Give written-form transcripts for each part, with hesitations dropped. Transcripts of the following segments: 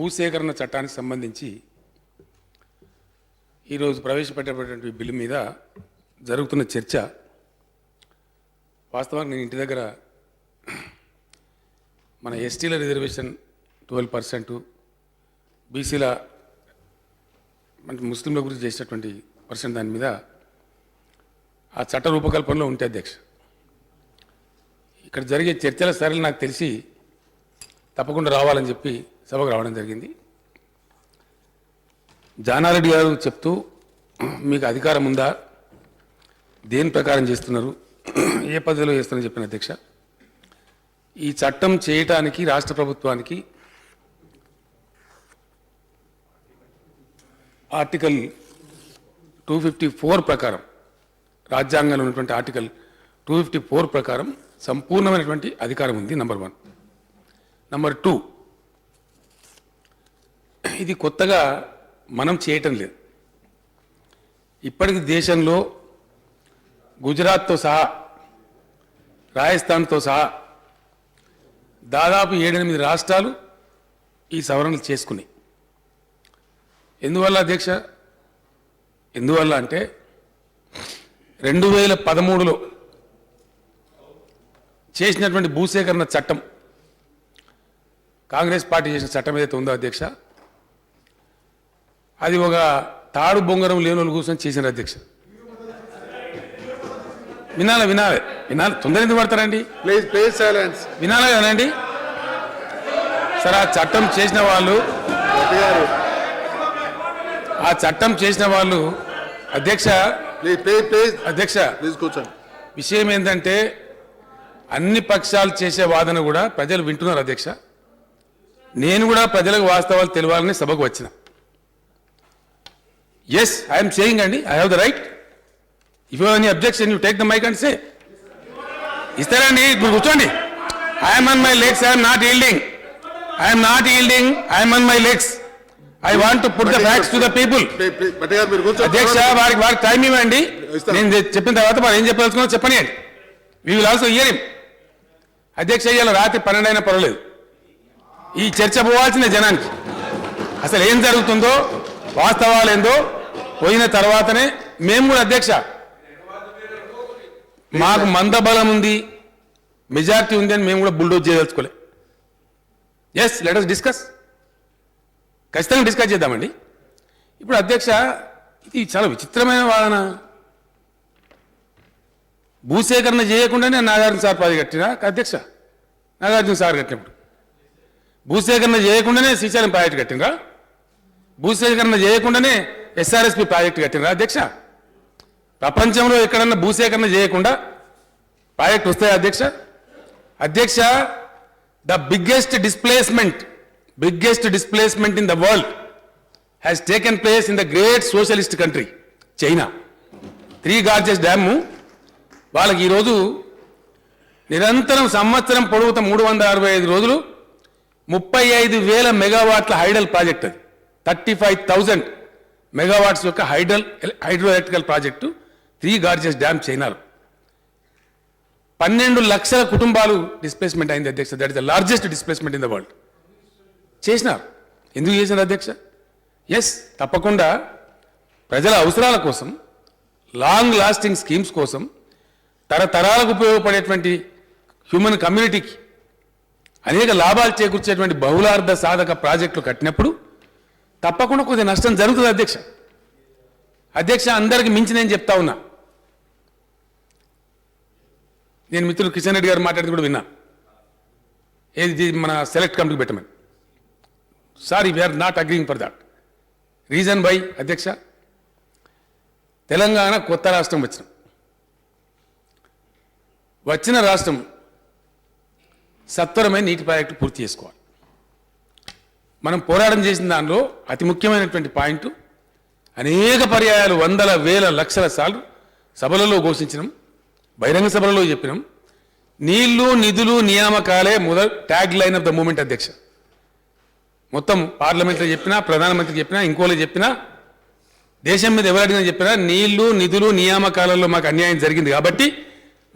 భూసేకరణ చట్టానికి సంబంధించి ఈరోజు ప్రవేశపెట్టబడినటువంటి బిల్లు మీద జరుగుతున్న చర్చ వాస్తవానికి నేను ఇంటి దగ్గర మన ఎస్టీల రిజర్వేషన్ 12%, బీసీల అంటే ముస్లింల గురించి చేసినటువంటి పర్సెంట్ దాని మీద ఆ చట్ట రూపకల్పనలో ఉంటే అధ్యక్ష ఇక్కడ జరిగే చర్చల సరళి నాకు తెలిసి తప్పకుండా రావాలని చెప్పి సభకు రావడం జరిగింది. జానారెడ్డి గారు చెప్తూ మీకు అధికారం ఉందా, దేని ప్రకారం చేస్తున్నారు, ఏ పద్ధతిలో చేస్తున్నారని చెప్పిన అధ్యక్ష, ఈ చట్టం చేయటానికి రాష్ట్ర ప్రభుత్వానికి ఆర్టికల్ 254 ప్రకారం, రాజ్యాంగంలో ఉన్నటువంటి ఆర్టికల్ 254 ప్రకారం సంపూర్ణమైనటువంటి అధికారం ఉంది. నంబర్ 1. నంబర్ 2, ఇది కొత్తగా మనం చేయటం లేదు. ఇప్పటికి దేశంలో గుజరాత్తో సహా, రాజస్థాన్తో సహా దాదాపు 7-8 రాష్ట్రాలు ఈ సవరణలు చేసుకున్నాయి. ఎందువల్ల అధ్యక్ష? ఎందువల్ల అంటే 2013లో చేసినటువంటి భూసేకరణ చట్టం, కాంగ్రెస్ పార్టీ చేసిన చట్టం ఏదైతే ఉందో అధ్యక్ష, అది ఒక తాడు బొంగరం లేని వాళ్ళు కూర్చొని చేసిన అధ్యక్ష. వినాలి వినాలి వినాలి, తొందర ఎందుకు పడతారండి? Please silence. వినాలి కదండి సార్. ఆ చట్టం చేసిన వాళ్ళు అధ్యక్ష అధ్యక్ష కూర్చోండి. విషయం ఏంటంటే అన్ని పక్షాలు చేసే వాదన కూడా ప్రజలు వింటున్నారు అధ్యక్ష. నేను కూడా ప్రజలకు వాస్తవాలు తెలియాలని సభకు వచ్చిన. ఎస్, ఐఎమ్ సేయింగ్ అండి, I have the right. If you any objection you take the mic and say. ఇస్తారండి, ఇప్పుడు కూర్చోండి. I'm on my legs, I'm not yielding, I'm on my legs. I want to put the facts to the people. అధ్యక్ష, వారికి time ఇవ్వండి. నేను చెప్పిన తర్వాత వారు ఏం చెప్పదలుచుకున్నా చెప్పనియండి. We will also hear him. అధ్యక్ష, ఇవాళ రాత్రి 12 అయినా పర్వాలేదు, ఈ చర్చ పోవాల్సిన జనానికి అసలు ఏం జరుగుతుందో, వాస్తవాలు ఏందో పోయిన తర్వాతనే మేము కూడా అధ్యక్ష, మాకు మందబలం ఉంది, మెజారిటీ ఉంది అని మేము కూడా బుల్డోజ్ చేయదలుచుకోలే. Yes, let us discuss. ఖచ్చితంగా డిస్కస్ చేద్దామండి. ఇప్పుడు అధ్యక్ష, ఇది చాలా విచిత్రమైన వాదన. భూసేకరణ చేయకుండానే నాగార్జున సార్ ప్రాజెక్ట్ కట్టినా అధ్యక్ష, నాగార్జున సార్ కట్టినప్పుడు భూసేకరణ చేయకుండానే శ్రీశైలం ప్రాజెక్టు కట్టినరా? భూసేకరణ చేయకుండానే ఎస్ఆర్ఎస్పి ప్రాజెక్టు కట్టినరా అధ్యక్ష? ప్రపంచంలో ఎక్కడన్నా భూసేకరణ చేయకుండా ప్రాజెక్టు వస్తాయి అధ్యక్ష? అధ్యక్ష, the biggest displacement in the world has taken place in the great socialist country China. 3 Gorges dam వాళ్ళకి ఈరోజు నిరంతరం సంవత్సరం పొడవుతా 365 రోజులు 35,000 మెగావాట్ల హైడల్ ప్రాజెక్ట్. అది 35,000 మెగావాట్స్ యొక్క hydro electrical project 3 Gorges dam చైనాలో. 12 లక్షల కుటుంబాలు డిస్ప్లేస్మెంట్ అయింది అధ్యక్ష. That is the largest displacement in the world. చేసినారు. ఎందుకు చేసినారు అధ్యక్ష? ఎస్, తప్పకుండా ప్రజల అవసరాల కోసం, లాంగ్ లాస్టింగ్ స్కీమ్స్ కోసం, తరతరాలకు ఉపయోగపడేటువంటి హ్యూమన్ కమ్యూనిటీకి అనేక లాభాలు చేకూర్చేటువంటి బహుళార్థ సాధక ప్రాజెక్టులు కట్టినప్పుడు తప్పకుండా కొద్దిగా నష్టం జరుగుతుంది అధ్యక్ష. అధ్యక్ష, అందరికి మించి నేను చెప్తా ఉన్నా. నేను మిత్రులు కిషన్ రెడ్డి గారు మాట్లాడి కూడా విన్నా, ఏది మన సెలెక్ట్ కమిటీకి పెట్టమని. Sorry, we're not agreeing for that. Reason by అధ్యక్ష, తెలంగాణ కొత్త రాష్ట్రం వచ్చిన రాష్ట్రం సత్వరమైన నీటి ప్రాజెక్టు పూర్తి చేసుకోవాలి. మనం పోరాటం చేసిన దానిలో అతి ముఖ్యమైనటువంటి పాయింట్, అనేక పర్యాయాలు, వందల వేల లక్షల సార్లు సభలలో ఘోషించినాం, బహిరంగ సభలలో చెప్పినాం, నీళ్లు నిధులు నియామకాలే tag line of the movement అధ్యక్ష. మొత్తం పార్లమెంట్లో చెప్పినా, ప్రధానమంత్రికి చెప్పినా, ఇంకోలో చెప్పినా, దేశం మీద ఎవరు అడిగినా చెప్పినా, నీళ్లు నిధులు నియామకాలలో మాకు అన్యాయం జరిగింది కాబట్టి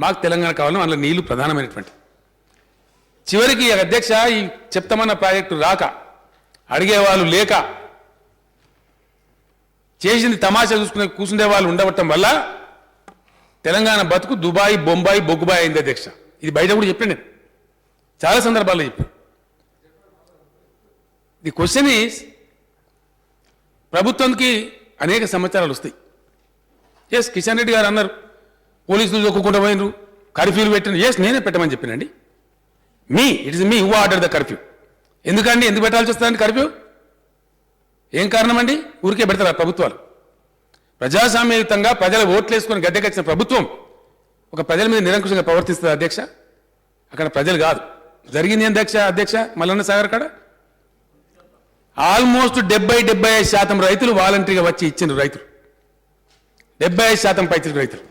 మాకు తెలంగాణ కావాలని, అందులో నీళ్లు ప్రధానమైనటువంటి. చివరికి అధ్యక్ష, ఈ చెప్తామన్న ప్రాజెక్టు రాక అడిగేవాళ్ళు లేక చేసింది తమాషా చూసుకునే కూర్చుండే వాళ్ళు ఉండవటం వల్ల తెలంగాణ బతుకు దుబాయ్ బొంబాయి బొగ్గుబాయ్ అయింది అధ్యక్ష. ఇది బయట కూడా చెప్పాను నేను, చాలా సందర్భాల్లో చెప్పాను. ది క్వశ్చన్ ఈజ్, ప్రభుత్వానికి అనేక సమాచారాలు వస్తాయి. ఎస్, కిషన్ రెడ్డి గారు అన్నారు పోలీసులు దొక్కుకుంటూ పోయినరు, కర్ఫ్యూలు పెట్టిన. ఎస్, నేనే పెట్టమని చెప్పానండి. It is me who order the curfew. ఎందుకండి, ఎందుకు పెట్టాల్సి వస్తుందండి కర్ఫ్యూ? ఏం కారణం అండి? ఊరికే పెడతారా ప్రభుత్వాలు? ప్రజాస్వామ్యయుతంగా ప్రజలు ఓట్లు వేసుకొని గద్దెకొచ్చిన ప్రభుత్వం ఒక ప్రజల మీద నిరంకుశంగా ప్రవర్తిస్తుంది అధ్యక్ష. అక్కడ ప్రజలు కాదు. జరిగింది ఏం అధ్యక్ష మల్లన్న సాగర్ కాడ ఆల్మోస్ట్ 70-75% రైతులు వాలంటరీగా వచ్చి ఇచ్చిన రైతులు, 75% పైచిలకు రైతులు.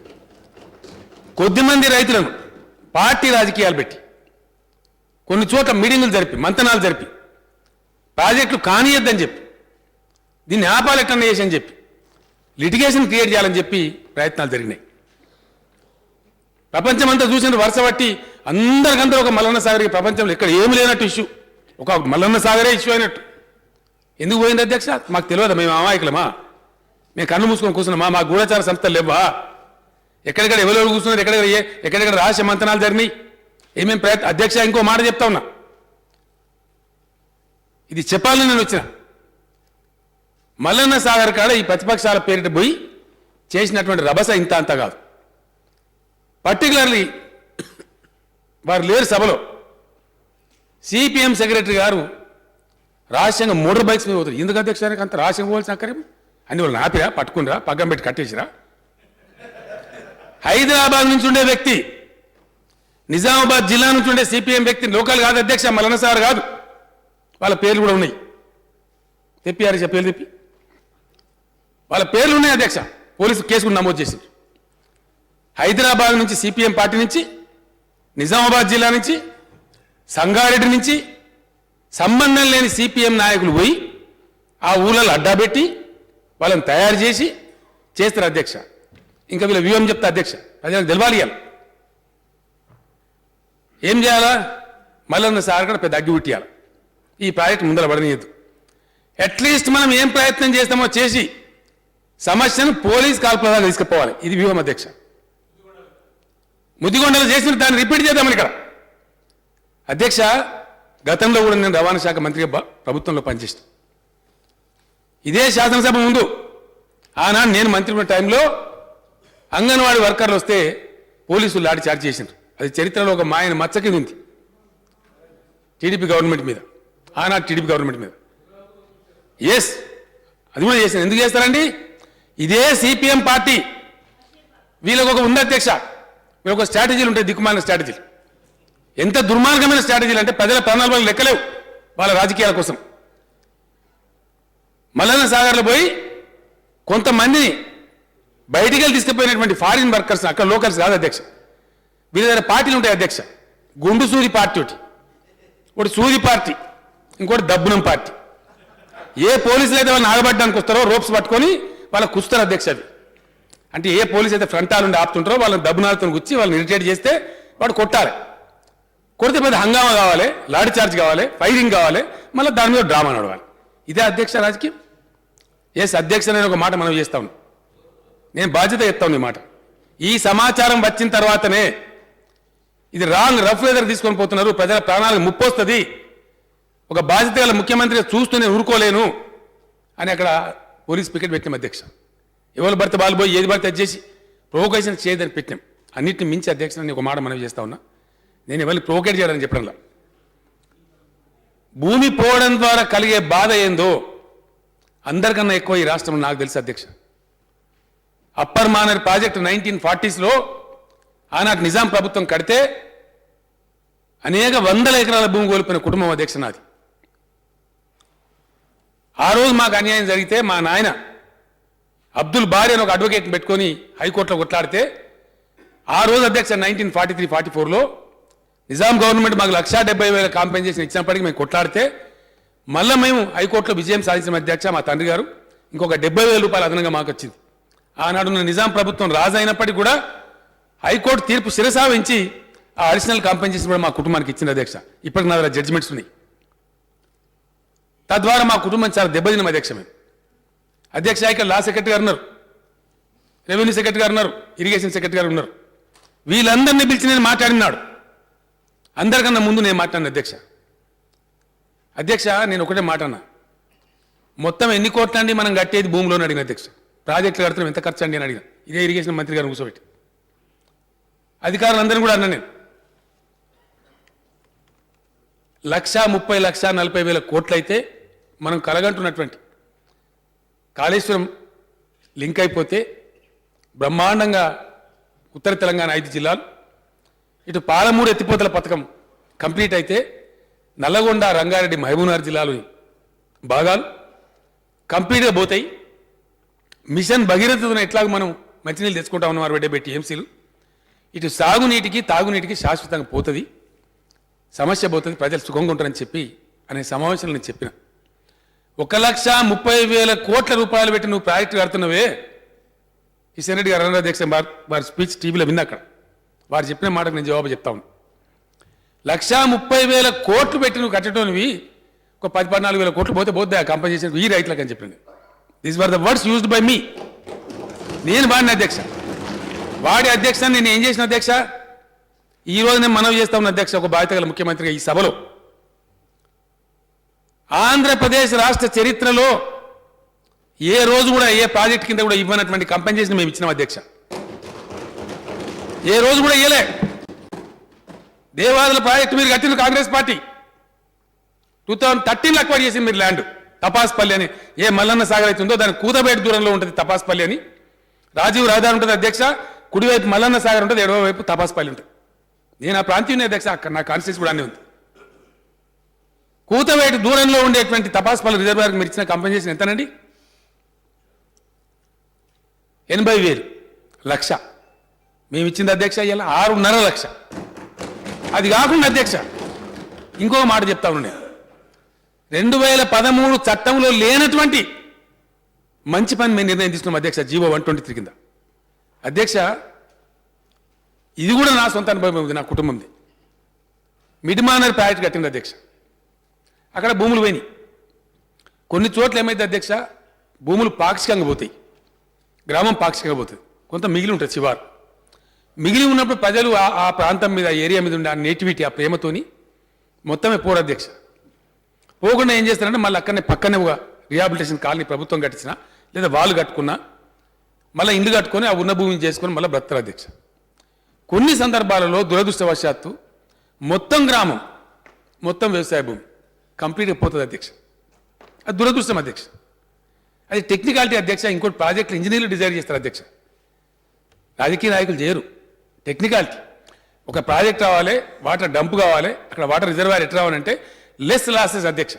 కొద్దిమంది రైతులను పార్టీ రాజకీయాలు పెట్టి కొన్ని చోట్ల మీటింగులు జరిపి మంతనాలు జరిపి ప్రాజెక్టులు కానియద్దని చెప్పి దీన్ని ఆపాలెట్టని చేసి అని చెప్పి లిటిగేషన్ క్రియేట్ చేయాలని చెప్పి ప్రయత్నాలు జరిగినాయి. ప్రపంచమంతా చూసిన వరుస బట్టి అందరికంతా ఒక మల్లన్న సాగర్కి ప్రపంచంలో ఇక్కడ ఏమి లేనట్టు ఇష్యూ, ఒక మల్లన్న సాగరే ఇష్యూ అయినట్టు. ఎందుకు పోయింది అధ్యక్ష? మాకు తెలియదు, మేము అమాయకులమా? మేము కన్ను మూసుకొని కూర్చున్నామా? మా గూఢచార సంస్థలు లేవా? ఎక్కడెక్కడ ఎవరెవరు కూర్చున్నారు, ఎక్కడెక్కడ రహస్య మంతనాలు జరిగినాయి, ఏమేమి ప్రయత్నం? అధ్యక్ష, ఇంకో మాట చెప్తా ఉన్నా, ఇది చెప్పాలని నేను వచ్చిన. మల్లన్న సాగర్ కాడ ఈ ప్రతిపక్షాల పేరిట పోయి చేసినటువంటి రభస ఇంత అంత కాదు. పర్టికులర్లీ వారు లేరు సభలో. సిపిఎం సెక్రటరీ గారు రహస్యంగా మోటార్ బైక్స్ మీద పోతారు. ఎందుకు అధ్యక్షానికి అంత రహస్యం పోవాల్సిన అక్కర్యం? అన్ని వాళ్ళు ఆపిరా, పట్టుకునిరా, పగ్గం పెట్టి కట్టేసిరా. హైదరాబాద్ నుంచి ఉండే వ్యక్తి, నిజామాబాద్ జిల్లా నుంచి ఉండే సిపిఎం వ్యక్తి, లోకల్ కాదు అధ్యక్ష, మల్లన్న సాగర్ కాదు. వాళ్ళ పేర్లు కూడా ఉన్నాయి, తెప్పియారు పేర్లు తెప్పి వాళ్ళ పేర్లు ఉన్నాయి అధ్యక్ష. పోలీసు కేసు కూడా నమోదు చేసింది. హైదరాబాద్ నుంచి సిపిఎం పార్టీ నుంచి, నిజామాబాద్ జిల్లా నుంచి, సంగారెడ్డి నుంచి సంబంధం లేని సిపిఎం నాయకులు పోయి ఆ ఊళ్ళలో అడ్డాబెట్టి వాళ్ళని తయారు చేసి చేస్తారు అధ్యక్ష. ఇంకా వీళ్ళ వ్యూహం చెప్తా అధ్యక్ష, ప్రజలకు తెలవాలి. ఏం చేయాలా? మల్లన్న సాగర్ కూడా పెద్ద అగ్గి పుట్టియాలి. ఈ ప్రాజెక్ట్ ముందర పడనీయద్దు. అట్లీస్ట్ మనం ఏం ప్రయత్నం చేస్తామో చేసి సమస్యను పోలీస్ కాల్పుల తీసుకుపోవాలి. ఇది వ్యూహం అధ్యక్ష. ముదిగొండలు చేసిన దాన్ని రిపీట్ చేద్దామని ఇక్కడ అధ్యక్ష. గతంలో కూడా నేను రవాణా శాఖ మంత్రిగా ప్రభుత్వంలో పనిచేస్తాను. ఇదే శాసనసభ ముందు ఆనాడు నేను మంత్రి ఉన్న టైంలో అంగన్వాడీ వర్కర్లు వస్తే పోలీసులు లాఠీ చార్జ్ చేసిండ్రు. అది చరిత్రలో ఒక మాయన మచ్చ కింద ఉంది టీడీపీ గవర్నమెంట్ మీద, ఆనాడు టీడీపీ గవర్నమెంట్ మీద. ఎస్, అది కూడా చేశాను. ఎందుకు చేస్తారండి? ఇదే సిపిఎం పార్టీ వీళ్ళకు ఒక ఉంది అధ్యక్ష, వీళ్ళకి ఒక స్ట్రాటజీలు ఉంటాయి, దిక్కుమాలిన స్ట్రాటజీలు. ఎంత దుర్మార్గమైన స్ట్రాటజీలు అంటే ప్రజల ప్రాణాల వల్ల లెక్కలేవు వాళ్ళ రాజకీయాల కోసం. మల్లన్న సాగర్లో పోయి కొంతమందిని బయటికి వెళ్ళి తీసుకుపోయినటువంటి ఫారిన్ వర్కర్స్, అక్కడ లోకల్స్ కాదు అధ్యక్ష, వీళ్ళ దగ్గర పార్టీలు ఉంటాయి అధ్యక్ష. గుండు సూది పార్టీ ఒకటి సూది పార్టీ, ఇంకోటి దబ్బునం పార్టీ. ఏ పోలీసులు అయితే వాళ్ళని ఆగబడ్డానికి వస్తారో రోప్స్ పట్టుకొని వాళ్ళకి కుస్తారు అధ్యక్ష. అది అంటే ఏ పోలీసు అయితే ఫ్రంటాల నుండి ఆపుతుంటారో వాళ్ళని దబ్బునాలతో గుచ్చి వాళ్ళని ఇరిటేట్ చేస్తే వాడు కొట్టాలి. కొడితే పెద్ద హంగామా కావాలి, లాఠీ చార్జ్ కావాలి, ఫైరింగ్ కావాలి, మళ్ళీ దాని మీద డ్రామా నడవాలి. ఇదే అధ్యక్ష రాజకీయం. ఎస్ అధ్యక్ష, నేను ఒక మాట మనం చేస్తాను, నేను బాధ్యత చెప్తాను ఈ మాట. ఈ సమాచారం వచ్చిన తర్వాతనే ఇది రాంగ్ రఫ్ వెదర్ తీసుకొని పోతున్నారు, ప్రజల ప్రాణాలకు ముప్పు వస్తుంది, ఒక బాధ్యత గల ముఖ్యమంత్రిగా చూస్తూ నేను ఊరుకోలేను అని అక్కడ పోలీస్ పికెట్ పెట్టినాం అధ్యక్ష. ఎవరు భర్త బాలు పోయి ఏది భర్త చేసి ప్రొవోకేషన్ చేయదని పెట్టినాం. అన్నింటిని మించి అధ్యక్ష నేను ఒక మాట మనవి చేస్తా ఉన్నా, నేను ఎవరిని ప్రొవోకేట్ చేయడానికి చెప్పడంలా, భూమి పోవడం ద్వారా కలిగే బాధ ఏందో అందరికన్నా ఎక్కువ ఈ రాష్ట్రంలో నాకు తెలుసు అధ్యక్ష. అప్పర్ మానర్ ప్రాజెక్టు 1940s ఆనాటి నిజాం ప్రభుత్వం కడితే అనేక వందల ఎకరాల భూమి కోల్పోయిన కుటుంబం అధ్యక్ష నాది. ఆ రోజు మాకు అన్యాయం జరిగితే మా నాయన అబ్దుల్ బారీ అని ఒక అడ్వకేట్ని పెట్టుకొని హైకోర్టులో కొట్లాడితే ఆ రోజు అధ్యక్ష 1943-44లో నిజాం గవర్నమెంట్ మాకు 1,70,000 కాంపెన్సేషన్ ఇచ్చినప్పటికీ మేము కొట్లాడితే మళ్ళీ మేము హైకోర్టులో విజయం సాధించిన అధ్యక్ష మా తండ్రి గారు ఇంకొక 70,000 రూపాయలు అదనంగా మాకు వచ్చింది. ఆనాడున్న నిజాం ప్రభుత్వం రాజు అయినప్పటికీ కూడా హైకోర్టు తీర్పు శిరసావించి ఆ అడిషనల్ కాంపెన్సేషన్ కూడా మా కుటుంబానికి ఇచ్చింది అధ్యక్ష. ఇప్పటికి నా దగ్గర జడ్జిమెంట్స్ ఉన్నాయి. తద్వారా మా కుటుంబం చాలా దెబ్బతిన్నాం అధ్యక్ష. మేము అధ్యక్ష ఇక్కడ లా సెక్రటరీ గారు ఉన్నారు, రెవెన్యూ సెక్రటరీ గారు ఉన్నారు, ఇరిగేషన్ సెక్రటరీ గారు ఉన్నారు. వీళ్ళందరినీ పిలిచి నేను మాట్లాడినాడు. అందరికన్నా ముందు నేను మాట్లాడిన అధ్యక్ష. అధ్యక్ష నేను ఒకటే మాట అన్నా, మొత్తం ఎన్ని కోట్లు అండి మనం కట్టేది భూమిలోని అడిగిన అధ్యక్ష. ప్రాజెక్టులు కడుతున్నాం ఎంత ఖర్చు అండి అని అడిగిన. ఇదే ఇరిగేషన్ మంత్రి గారిని కూర్చోబెట్టి అధికారులందరినీ కూడా అన్నా నేను 1,30,40,000 కోట్లు అయితే మనం కలగంటున్నటువంటి కాళేశ్వరం లింక్ అయిపోతే బ్రహ్మాండంగా ఉత్తర తెలంగాణ 5 జిల్లాలు, ఇటు పాలమూరు ఎత్తిపోతల పథకం కంప్లీట్ అయితే నల్లగొండ, రంగారెడ్డి, మహబూబ్నగర్ జిల్లాలోని భాగాలు కంప్లీట్గా పోతాయి. మిషన్ భగీరథను ఎట్లాగో మనం మంచినీళ్ళు తెచ్చుకుంటా ఉన్నాం 60 టీఎంసీలు. ఇటు సాగునీటికి తాగునీటికి శాశ్వతంగా పోతుంది, సమస్య పోతుంది, ప్రజలు సుఖంగా ఉంటారని చెప్పి అనే సమావేశంలో నేను చెప్పిన. 1,30,000 కోట్ల రూపాయలు పెట్టి నువ్వు ప్రాజెక్టు కడుతున్నావే. కిషన్ రెడ్డి గారు అన్నారు అధ్యక్ష, వారి స్పీచ్ టీవీలో విన్నా. అక్కడ వారు చెప్పిన మాటకు నేను జవాబు చెప్తా ఉన్నాను. 1,30,000 కోట్లు పెట్టి నువ్వు కట్టడంవి ఒక 14,000 కోట్లు పోతే పోతే ఆ కంపెన్సేషన్ ఈ రైతులకు అని చెప్పింది. These were the words used by me. నేను వాడిన అధ్యక్ష, వాడి అధ్యక్ష నేను ఏం చేసిన అధ్యక్ష, ఈ రోజు నేను మనవి చేస్తా ఉన్న అధ్యక్ష, ఒక బాధ్యత గల ముఖ్యమంత్రిగా ఈ సభలో, ఆంధ్రప్రదేశ్ రాష్ట్ర చరిత్రలో ఏ రోజు కూడా ఏ ప్రాజెక్ట్ కింద కూడా ఇవ్వనటువంటి కంపెన్సేషన్ మేము ఇచ్చినాం అధ్యక్ష. ఏ రోజు కూడా ఇవ్వలే. దేవాదుల ప్రాజెక్టు మీరు కట్టిన కాంగ్రెస్ పార్టీ 2013లో అక్వైర్ చేసింది మీరు ల్యాండ్ తపాస్పల్లి అని. ఏ మల్లన్న సాగర్ అయితే ఉందో దాని కూతబేట దూరంలో ఉంటుంది తపాస్పల్లి అని. రాజీవ్ రహదారి ఉంటుంది అధ్యక్ష, కుడివైపు మల్లన్న సాగర్ ఉంటుంది, ఎడవ వైపు తపాస్పల్లి ఉంటుంది. నేను ఆ ప్రాంతీయ అధ్యక్ష, అక్కడ నా కాన్స్టిట్యూన్సీ కూడా అన్నీ ఉంది. కూతబేట దూరంలో ఉండేటువంటి తపాస్పల్లి రిజర్వాయర్కి మీరు ఇచ్చిన కంపెన్సేషన్ ఎంతనండి? 80,000 లక్ష మేము ఇచ్చింది అధ్యక్ష. ఇలా 6.5 లక్ష. అది కాకుండా అధ్యక్ష ఇంకొక మాట చెప్తా ఉన్నా, 2013 చట్టంలో లేనటువంటి మంచి పని మేము నిర్ణయం తీసుకున్నాం అధ్యక్ష, జీవో 123 కింద. అధ్యక్ష ఇది కూడా నా సొంత అనుభవం ఉంది, నా కుటుంబంది. మిడ్మానర్ ప్రాజెక్ట్ కట్టింది అధ్యక్ష. అక్కడ భూములు పోయినాయి. కొన్ని చోట్ల ఏమైంది అధ్యక్ష, భూములు పాక్షికంగా పోతాయి, గ్రామం పాక్షికంగా పోతుంది, కొంత మిగిలి ఉంటుంది శివారు. మిగిలి ఉన్నప్పుడు ప్రజలు ఆ ప్రాంతం మీద, ఏరియా మీద ఉండే ఆ నేటివిటీ, ఆ ప్రేమతోని మొత్తమే పోరు అధ్యక్ష. పోకుండా ఏం చేస్తారంటే మళ్ళీ అక్కడనే పక్కనే ఒక రిహాబిలిటేషన్ కాలనీ ప్రభుత్వం కట్టించిన, లేదా వాళ్ళు కట్టుకున్నా మళ్ళీ ఇల్లు కట్టుకొని ఆ ఉన్న భూమిని చేసుకొని మళ్ళీ బ్రతకరు అధ్యక్ష. కొన్ని సందర్భాలలో దురదృష్టవశాత్తు మొత్తం గ్రామం, మొత్తం వ్యవసాయ భూమి కంప్లీట్గా పోతుంది అధ్యక్ష. అది దురదృష్టం అధ్యక్ష. అది టెక్నికాలిటీ అధ్యక్ష. ఇంకోటి ప్రాజెక్టులు ఇంజనీర్లు డిజైన్ చేస్తారు అధ్యక్ష, రాజకీయ నాయకులు చేయరు. టెక్నికాలిటీ, ఒక ప్రాజెక్ట్ రావాలి, వాటర్ డంప్ కావాలి, అక్కడ వాటర్ రిజర్వాయర్ ఎట్లా రావాలంటే లెస్ లాసెస్ అధ్యక్ష.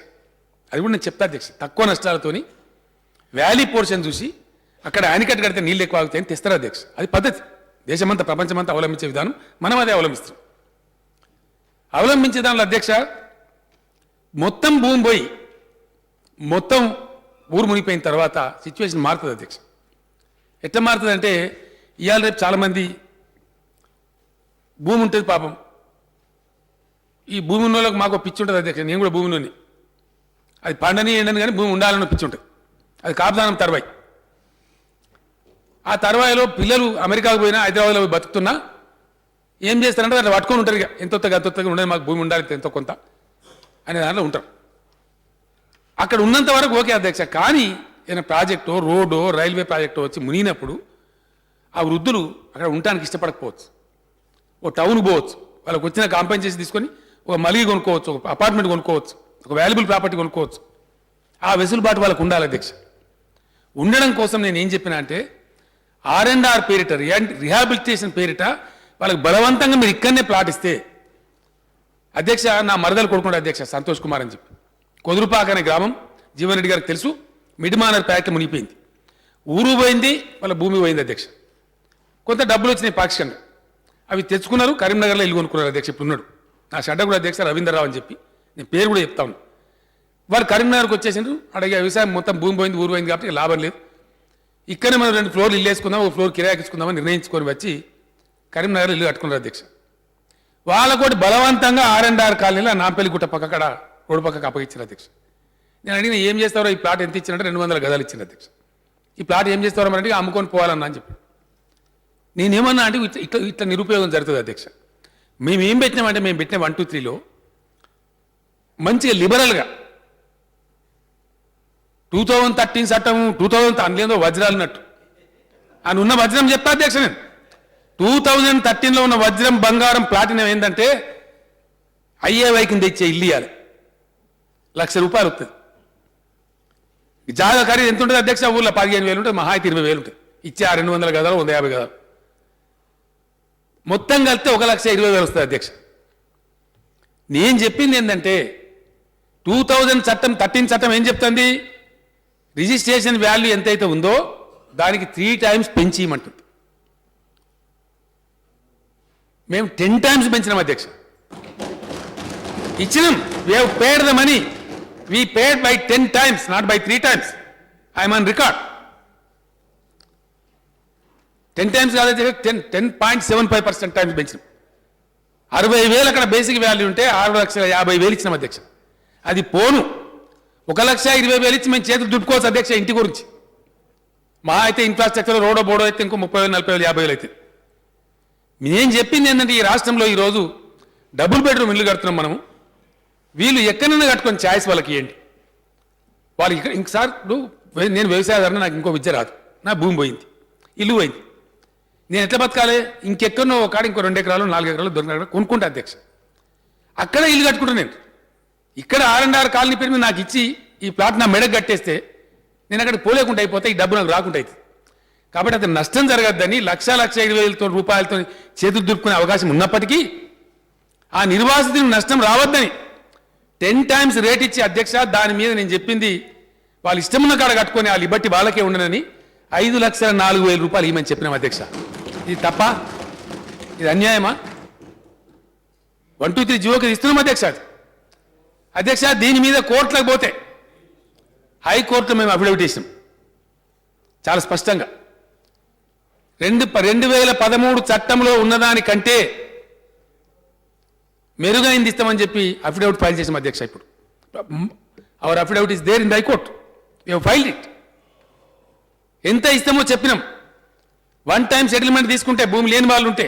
అది కూడా నేను చెప్తా అధ్యక్ష, తక్కువ నష్టాలతోని వ్యాలీ పోర్షన్ చూసి అక్కడ ఆనికట్టు కడితే నీళ్ళు ఎక్కువ ఆగుతాయని తెస్తారు అధ్యక్ష. అది పద్ధతి, దేశమంతా ప్రపంచమంతా అవలంబించే విధానం, మనం అదే అవలంబిస్తాం. అవలంబించే దానిలో అధ్యక్ష మొత్తం భూమి పోయి మొత్తం ఊరు మునిగిపోయిన తర్వాత సిచ్యువేషన్ మారుతుంది అధ్యక్ష. ఎట్లా మారుతుంది అంటే, ఇవాళ రేపు చాలామంది భూమి ఉంటుంది పాపం, ఈ భూమి ఉన్న వాళ్ళకి మాకు పిచ్చి ఉంటుంది అధ్యక్ష. నేను కూడా భూమిలోని, అది పండని ఎండని కానీ భూమి ఉండాలని పిచ్చి ఉంటుంది. అది కాపుదానం తర్వాయి. ఆ తర్వాయిలో పిల్లలు అమెరికాకు పోయినా హైదరాబాద్లో పోయి బతుకుతున్నా ఏం చేస్తారంటే అట్లా పట్టుకొని ఉంటారు. ఇక ఎంతొత్తగా ఉండదు, మాకు భూమి ఉండాలి ఎంతో కొంత అనే దాంట్లో ఉంటారు. అక్కడ ఉన్నంత వరకు ఓకే అధ్యక్ష. కానీ ఏదైనా ప్రాజెక్టో, రోడ్డో, రైల్వే ప్రాజెక్టో వచ్చి మునిగినప్పుడు ఆ వృద్ధులు అక్కడ ఉండటానికి ఇష్టపడకపోవచ్చు. ఓ టౌన్కి పోవచ్చు, వాళ్ళకి వచ్చిన కాంపెన్సేషన్ తీసుకొని ఒక మలిగి కొనుక్కోవచ్చు, ఒక అపార్ట్మెంట్ కొనుక్కోవచ్చు, ఒక వాల్యుబుల్ ప్రాపర్టీ కొనుక్కోవచ్చు. ఆ వెసులుబాటు వాళ్ళకు ఉండాలి అధ్యక్ష. ఉండడం కోసం నేను ఏం చెప్పినా అంటే, R&R పేరిట, రిహాబిలిటేషన్ పేరిట వాళ్ళకి బలవంతంగా మీరు ఇక్కడనే ప్లాట్ ఇస్తే అధ్యక్ష, నా మరదలు కొడుకుంటే అధ్యక్ష సంతోష్ కుమార్ అని చెప్పి, కొదురుపాక అనే గ్రామం, జీవన్ రెడ్డి గారికి తెలుసు, మిడ్మానర్ ప్రాజెక్టు మునిగిపోయింది, ఊరు పోయింది, వాళ్ళ భూమి పోయింది అధ్యక్ష. కొంత డబ్బులు వచ్చినాయి పాక్షికంగా, అవి తెచ్చుకున్నారు, కరీంనగర్లో ఇల్లు కొనుక్కున్నారు అధ్యక్ష. ఇప్పుడు ఉన్నాడు నా షడ్డ కూడా అధ్యక్ష, రవీంద్రరావు అని చెప్పి, నేను పేరు కూడా చెప్తా ఉన్నాను. వారు కరీంనగర్కి వచ్చేసిండ్రు, అడిగే వ్యవసాయం మొత్తం భూమి పోయింది, ఊరు పోయింది కాబట్టి లాభం లేదు, ఇక్కడనే మనం 2 ఫ్లోర్లు ఇల్లు వేసుకుందాం, ఒక ఫ్లోర్ కిరాయికిచ్చుకుందామని నిర్ణయించుకొని వచ్చి కరీంనగర్లో ఇల్లు కట్టుకున్నారు అధ్యక్ష. వాళ్ళకోటి బలవంతంగా R&R కాలనీలో నాంపల్లి గుట్ట పక్క అక్కడ రోడ్డు పక్కకు అప్పగించారు అధ్యక్ష. నేను అడిగిన ఏం చేస్తారో ఈ ప్లాట్ ఎంత ఇచ్చినట్టు 200 గదాలు ఇచ్చింది అధ్యక్ష. ఈ ప్లాట్ ఏం చేస్తారో మరి అంటే అమ్ముకొని పోవాలన్నా అని చెప్పి నేనేమన్నా అంటే ఇట్లా ఇట్లా నిరుపయోగం జరుగుతుంది అధ్యక్ష. మేము ఏం పెట్టినామంటే మేము పెట్టిన 1, 2, 3లో మంచిగా లిబరల్గా 2013 చట్టం 2000 అందులో వజ్రాలు ఉన్నట్టు అని ఉన్న వజ్రం చెప్తా అధ్యక్ష. నేను 2013లో ఉన్న వజ్రం బంగారం ప్లాటినం ఏంటంటే IAY కింద ఇచ్చే ఇల్లు ఇవ్వాలి, ₹1,00,000 వస్తుంది. జాగా ఖరీదు ఎంత ఉంటుంది అధ్యక్ష? ఊళ్ళో 15,000 ఉంటుంది, మహా అయితే 20,000 ఉంటుంది. ఇచ్చే 200 గదాలు 150 గదాలు మొత్తం కలిపితే 1,20,000 వస్తుంది అధ్యక్ష. నేను చెప్పింది ఏంటంటే 2013 చట్టం ఏం చెప్తుంది? రిజిస్ట్రేషన్ వాల్యూ ఎంతైతే ఉందో దానికి 3 times పెంచి ఇవ్వమంటుంది. మేము 10 times పెంచినాం అధ్యక్ష. ఇచ్చినాం. We have paid the money. We paid by 10 times, not by 3 times. I'm on record. 10 times కాదు, 10.75% టైమ్స్ పెంచినాం. 60,000 అక్కడ బేసిక్ వాల్యూ ఉంటే 6,50,000 ఇచ్చినాం అధ్యక్ష. అది పోను 1,20,000 ఇచ్చి మేము చేతులు దుట్టుకోవచ్చు అధ్యక్ష ఇంటి గురించి. మా అయితే ఇన్ఫ్రాస్ట్రక్చర్ రోడో బోడో అయితే ఇంకో 30,000, 40,000, 50,000 అయితే. నేను చెప్పింది ఏంటంటే ఈ రాష్ట్రంలో ఈరోజు డబుల్ బెడ్రూమ్ ఇల్లు కడుతున్నాం మనము. వీళ్ళు ఎక్కడైనా కట్టుకొని ఛాయిస్ వాళ్ళకి ఇవ్వండి. వాళ్ళు ఇక్కడ ఇంకసారి నేను వ్యవసాయదారుని, నాకు ఇంకో విద్య రాదు, నా భూమి పోయింది, ఇల్లు పోయింది, నేను ఎట్లా బతకాలి? ఇంకెక్కడో ఒక ఇంకో 2 ఎకరాలు 4 ఎకరాలు దొరికిన కొనుక్కుంటా అధ్యక్ష. అక్కడ ఇల్లు కట్టుకుంటా. నేను ఇక్కడ R&R కాలనీ పేరు మీద నాకు ఇచ్చి ఈ ప్లాట్ నా మెడకు కట్టేస్తే నేను అక్కడికి పోలేకుండా అయిపోతే ఈ డబ్బు నాకు రాకుండా అవుతుంది. కాబట్టి అతను నష్టం జరగద్దని 1,20,000 రూపాయలతో చేతులు దులుపుకునే అవకాశం ఉన్నప్పటికీ ఆ నిర్వాసితులకు నష్టం రావద్దని 10 times రేట్ ఇచ్చి అధ్యక్ష దాని మీద నేను చెప్పింది వాళ్ళు ఇష్టమున్న కాడ కట్టుకొని వాళ్ళు బట్టి వాళ్ళకే ఉండనని 5,04,000 రూపాయలు ఇవ్వమని చెప్పినాం అధ్యక్ష. ఇది తప్ప? ఇది అన్యాయమా? 1, 2, 3 జీవోకి ఇస్తున్నాం అధ్యక్ష. అధ్యక్ష దీని మీద కోర్టులకు పోతే హైకోర్టులో మేము అఫిడవిట్ ఇస్తాం చాలా స్పష్టంగా. 2013 చట్టంలో ఉన్నదానికంటే మెరుగైంది ఇస్తామని చెప్పి అఫిడవిట్ ఫైల్ చేసాం అధ్యక్ష. ఇప్పుడు our affidavit is there in the high court. We have filed it. ఎంత ఇస్తామో చెప్పినాం. 1 time సెటిల్మెంట్ తీసుకుంటే భూమి లేని వాళ్ళు ఉంటే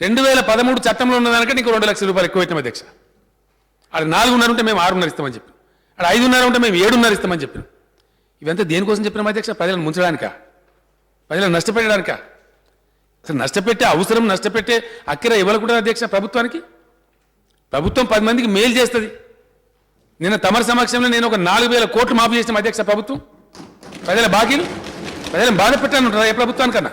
2013 చట్టంలో ఉన్నదానికంటే ఇంకో 2,00,000 రూపాయలు ఎక్కువ పెట్టినాం అధ్యక్ష. అది 4.5 ఉంటే మేము 6.5 ఇస్తామని చెప్పి, అది 5.5 ఉంటే మేము 7.5 ఇస్తామని చెప్పినాం. ఇవంతా దేనికోసం చెప్పినాం అధ్యక్ష? ప్రజలను ముంచడానికా? ప్రజలను నష్టపెట్టడానికా? అసలు నష్టపెట్టే అవసరం, నష్టపెట్టే అక్కిర ఇవ్వకుండా అధ్యక్ష ప్రభుత్వానికి. ప్రభుత్వం 10 మందికి మేలు చేస్తుంది. నిన్న తమరి సమక్షంలో నేను ఒక 4,000 కోట్లు మాఫీ చేసిన అధ్యక్ష ప్రభుత్వం. ప్రజల బాకీలు ప్రజలను బాధ పెట్టాలంటారా ఏ ప్రభుత్వానికన్నా?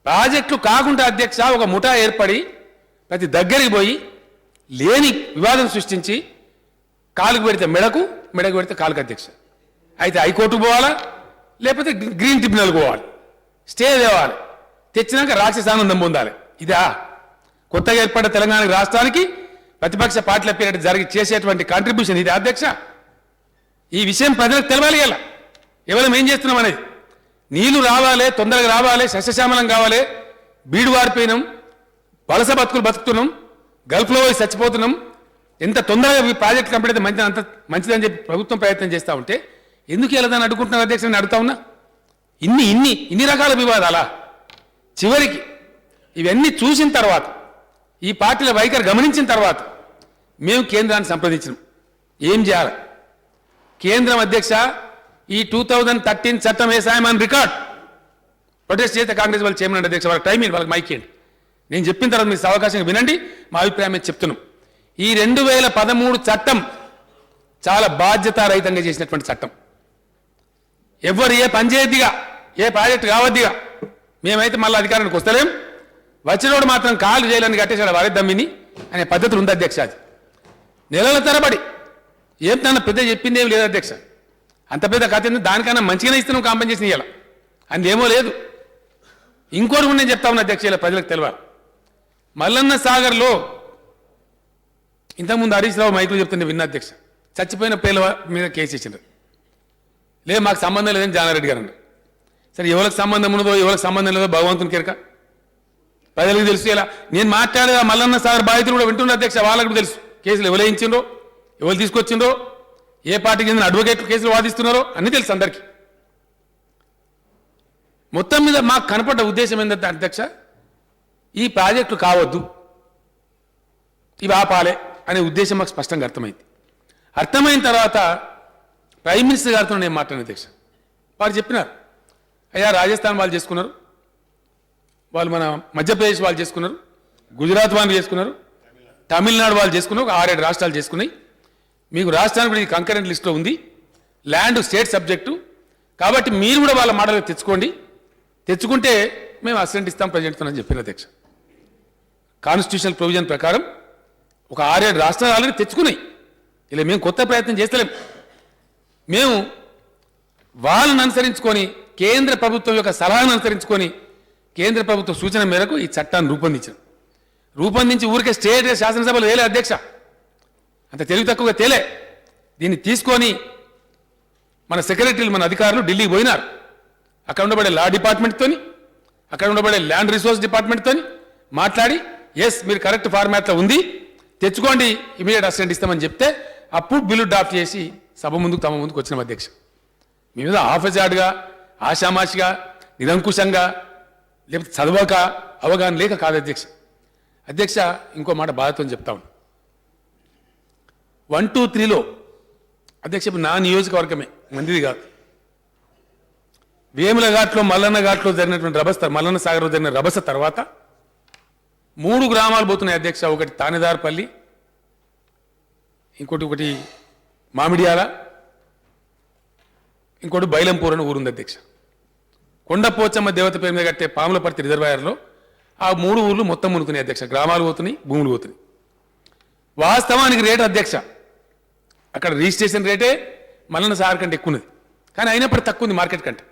ప్రాజెక్టులు కాకుండా అధ్యక్ష ఒక ముఠా ఏర్పడి ప్రతి దగ్గరికి పోయి లేని వివాదం సృష్టించి కాలుకు పెడితే మెడకు పెడితే కాలుకు అధ్యక్ష. అయితే హైకోర్టుకు పోవాలా, లేకపోతే గ్రీన్ ట్రిబ్యునల్కి పోవాలి, స్టే తేవాలి, తెచ్చినాక రాక్షసానందం పొందాలి. ఇదా కొత్తగా ఏర్పడ్డ తెలంగాణ రాష్ట్రానికి ప్రతిపక్ష పార్టీల పేరు చేసేటువంటి కాంట్రిబ్యూషన్ ఇది అధ్యక్ష? ఈ విషయం ప్రజలకు తెలవాలి. ఇలా ఎవరం ఏం చేస్తున్నాం అనేది. నీళ్లు రావాలి, తొందరగా రావాలి, సస్యశ్యామలం కావాలి, బీడు వారిపోయినాం, వలస బతుకులు బతుకుతున్నాం, గల్ఫ్లో పోయి చచ్చిపోతున్నాం. ఎంత తొందరగా ఈ ప్రాజెక్ట్ కంప్లీట్ అయితే మంచిది, అంత మంచిదని చెప్పి ప్రభుత్వం ప్రయత్నం చేస్తూ ఉంటే ఎందుకు వెళ్ళదని అడుగుతున్నారు అధ్యక్ష? నేను అడుగుతా ఉన్నా. ఇన్ని రకాల వివాదాలా? చివరికి ఇవన్నీ చూసిన తర్వాత, ఈ పార్టీల వైఖరి గమనించిన తర్వాత మేము కేంద్రాన్ని సంప్రదించినాం. ఏం చేయాలి? కేంద్రం అధ్యక్ష ఈ 2013 చట్టం వేసాయమని రికార్డ్ ప్రొటెస్ట్ చేస్తే కాంగ్రెస్ వాళ్ళు చేయమని అధ్యక్ష. వాళ్ళకి టైం వాళ్ళకి మైక్ ఇవ్వండి. నేను చెప్పిన తర్వాత మీరు అవకాశంగా వినండి. మా అభిప్రాయం మీద చెప్తున్నాం. ఈ 2013 చట్టం చాలా బాధ్యతారహితంగా చేసినటువంటి చట్టం. ఎవరు ఏ పని చేయొద్దిగా, ఏ ప్రాజెక్టు కావద్దిగా. మేమైతే మళ్ళీ అధికారానికి వస్తలేం, వచ్చినోడు మాత్రం కాలు చేయాలని కట్టేసాడు వారి దమ్మిని అనే పద్ధతులు ఉంది అధ్యక్ష. అది నెలల తరబడి ఏం తన పెద్ద చెప్పింది ఏమి లేదు అధ్యక్ష. అంత పెద్ద కథ దానికన్నా మంచిగానే ఇస్తున్నాం కాంపెన్సేషన్ ఇవ్వాలి అందుకేమో లేదు. ఇంకోటి కూడా నేను చెప్తా ఉన్నా అధ్యక్ష, ఇలా ప్రజలకు తెలియాలి. మల్లన్న సాగర్లో ఇంతకుముందు హరీష్ రావు మైకులు చెప్తుండే విన్న అధ్యక్ష, చచ్చిపోయిన పేర్ల మీద కేసు ఇచ్చిండ్రు. లేదు మాకు సంబంధం లేదని జానారెడ్డి గారు అన్నారు. సరే ఎవరికి సంబంధం ఉన్నదో ఎవరికి సంబంధం లేదో భగవంతుని కెరక, ప్రజలకు తెలుసు. ఇలా నేను మాట్లాడే మల్లన్న సాగర్ బాధితులు కూడా వింటున్నారు అధ్యక్ష. వాళ్ళకు తెలుసు కేసులు ఎవరు వేయించిండ్రో, ఎవరు తీసుకొచ్చిండ్రో, ఏ పార్టీకి చెందిన అడ్వకేట్లు కేసులు వాదిస్తున్నారో అన్నీ తెలుసు అందరికీ. మొత్తం మీద మాకు కనపడ్డ ఉద్దేశం ఏంటంటే అధ్యక్ష, ఈ ప్రాజెక్టులు కావద్దు, ఇవి ఆపాలే అనే ఉద్దేశం మాకు స్పష్టంగా అర్థమైంది. అర్థమైన తర్వాత ప్రైమ్ మినిస్టర్ గారితో నేను మాట్లాడిన అధ్యక్ష. వారు చెప్పినారు, అయ్యా రాజస్థాన్ వాళ్ళు చేసుకున్నారు, వాళ్ళు మన మధ్యప్రదేశ్ వాళ్ళు చేసుకున్నారు, గుజరాత్ వాళ్ళు చేసుకున్నారు, తమిళనాడు వాళ్ళు చేసుకున్నారు, ఒక 6-7 రాష్ట్రాలు చేసుకున్నాయి. మీకు రాష్ట్రానికి కూడా ఇది కంకరెంట్ లిస్ట్లో ఉంది, ల్యాండ్ స్టేట్ సబ్జెక్టు, కాబట్టి మీరు కూడా వాళ్ళ మోడల్ తెచ్చుకోండి, తెచ్చుకుంటే మేము అసెంట్ ఇస్తాం ప్రజెంట్తో అని చెప్పిన అధ్యక్ష. కాన్స్టిట్యూషనల్ ప్రొవిజన్ ప్రకారం ఒక 6-7 రాష్ట్రాలు ఆల్రెడీ తెచ్చుకున్నాయి. ఇలా మేము కొత్త ప్రయత్నం చేస్తలేం. మేము వాళ్ళని అనుసరించుకొని కేంద్ర ప్రభుత్వం యొక్క సలహాను అనుసరించుకొని కేంద్ర ప్రభుత్వ సూచన మేరకు ఈ చట్టాన్ని రూపొందించి ఊరికే స్టేట్ శాసనసభలు వేలే అధ్యక్ష, అంత తెలివి తక్కువగా తేలే. దీన్ని తీసుకొని మన సెక్రటరీలు మన అధికారులు ఢిల్లీకి పోయినారు. అక్కడ ఉండబడే లా డిపార్ట్మెంట్తోని, అక్కడ ఉండబడే ల్యాండ్ రిసోర్స్ డిపార్ట్మెంట్తోని మాట్లాడి, ఎస్ మీరు కరెక్ట్ ఫార్మాట్లో ఉంది, తెచ్చుకోండి, ఇమీడియట్ అసిస్టెంట్ ఇస్తామని చెప్తే అప్పుడు బిల్లు డ్రాఫ్ట్ చేసి సభ ముందుకు తమ ముందుకు వచ్చిన అధ్యక్ష. మీ మీద ఆఫీజాడ్గా, ఆషామాషిగా, నిరంకుశంగా, లేకపోతే చదవక అవగాహన లేక కాదు అధ్యక్ష. అధ్యక్ష ఇంకో మాట బాధతో చెప్తా ఉన్నాను. 1, 2, 3లో అధ్యక్ష ఇప్పుడు నా నియోజకవర్గమే, మందిది కాదు, వేముల ఘాట్లో మల్లన్న ఘాట్లో జరిగినటువంటి రభస, మల్లన్న సాగర్లో జరిగిన రభస తర్వాత 3 గ్రామాలు పోతున్నాయి అధ్యక్ష. ఒకటి తానేదార్పల్లి, ఇంకోటి మామిడియాల, ఇంకోటి బైలంపూర్ అని ఊరుంది అధ్యక్ష. కొండపోచమ్మ దేవత పేరు మీద కట్టే పాములపర్తి రిజర్వాయర్లో ఆ 3 ఊర్లు మొత్తం మునుగుతున్నాయి అధ్యక్ష. గ్రామాలు పోతున్నాయి, భూములు పోతున్నాయి. వాస్తవానికి రేటు అధ్యక్ష అక్కడ రిజిస్ట్రేషన్ రేటే మల్లన్న సాగర్ కంటే ఎక్కువ ఉన్నది, కానీ అయినప్పుడు తక్కువ ఉంది మార్కెట్ కంటే.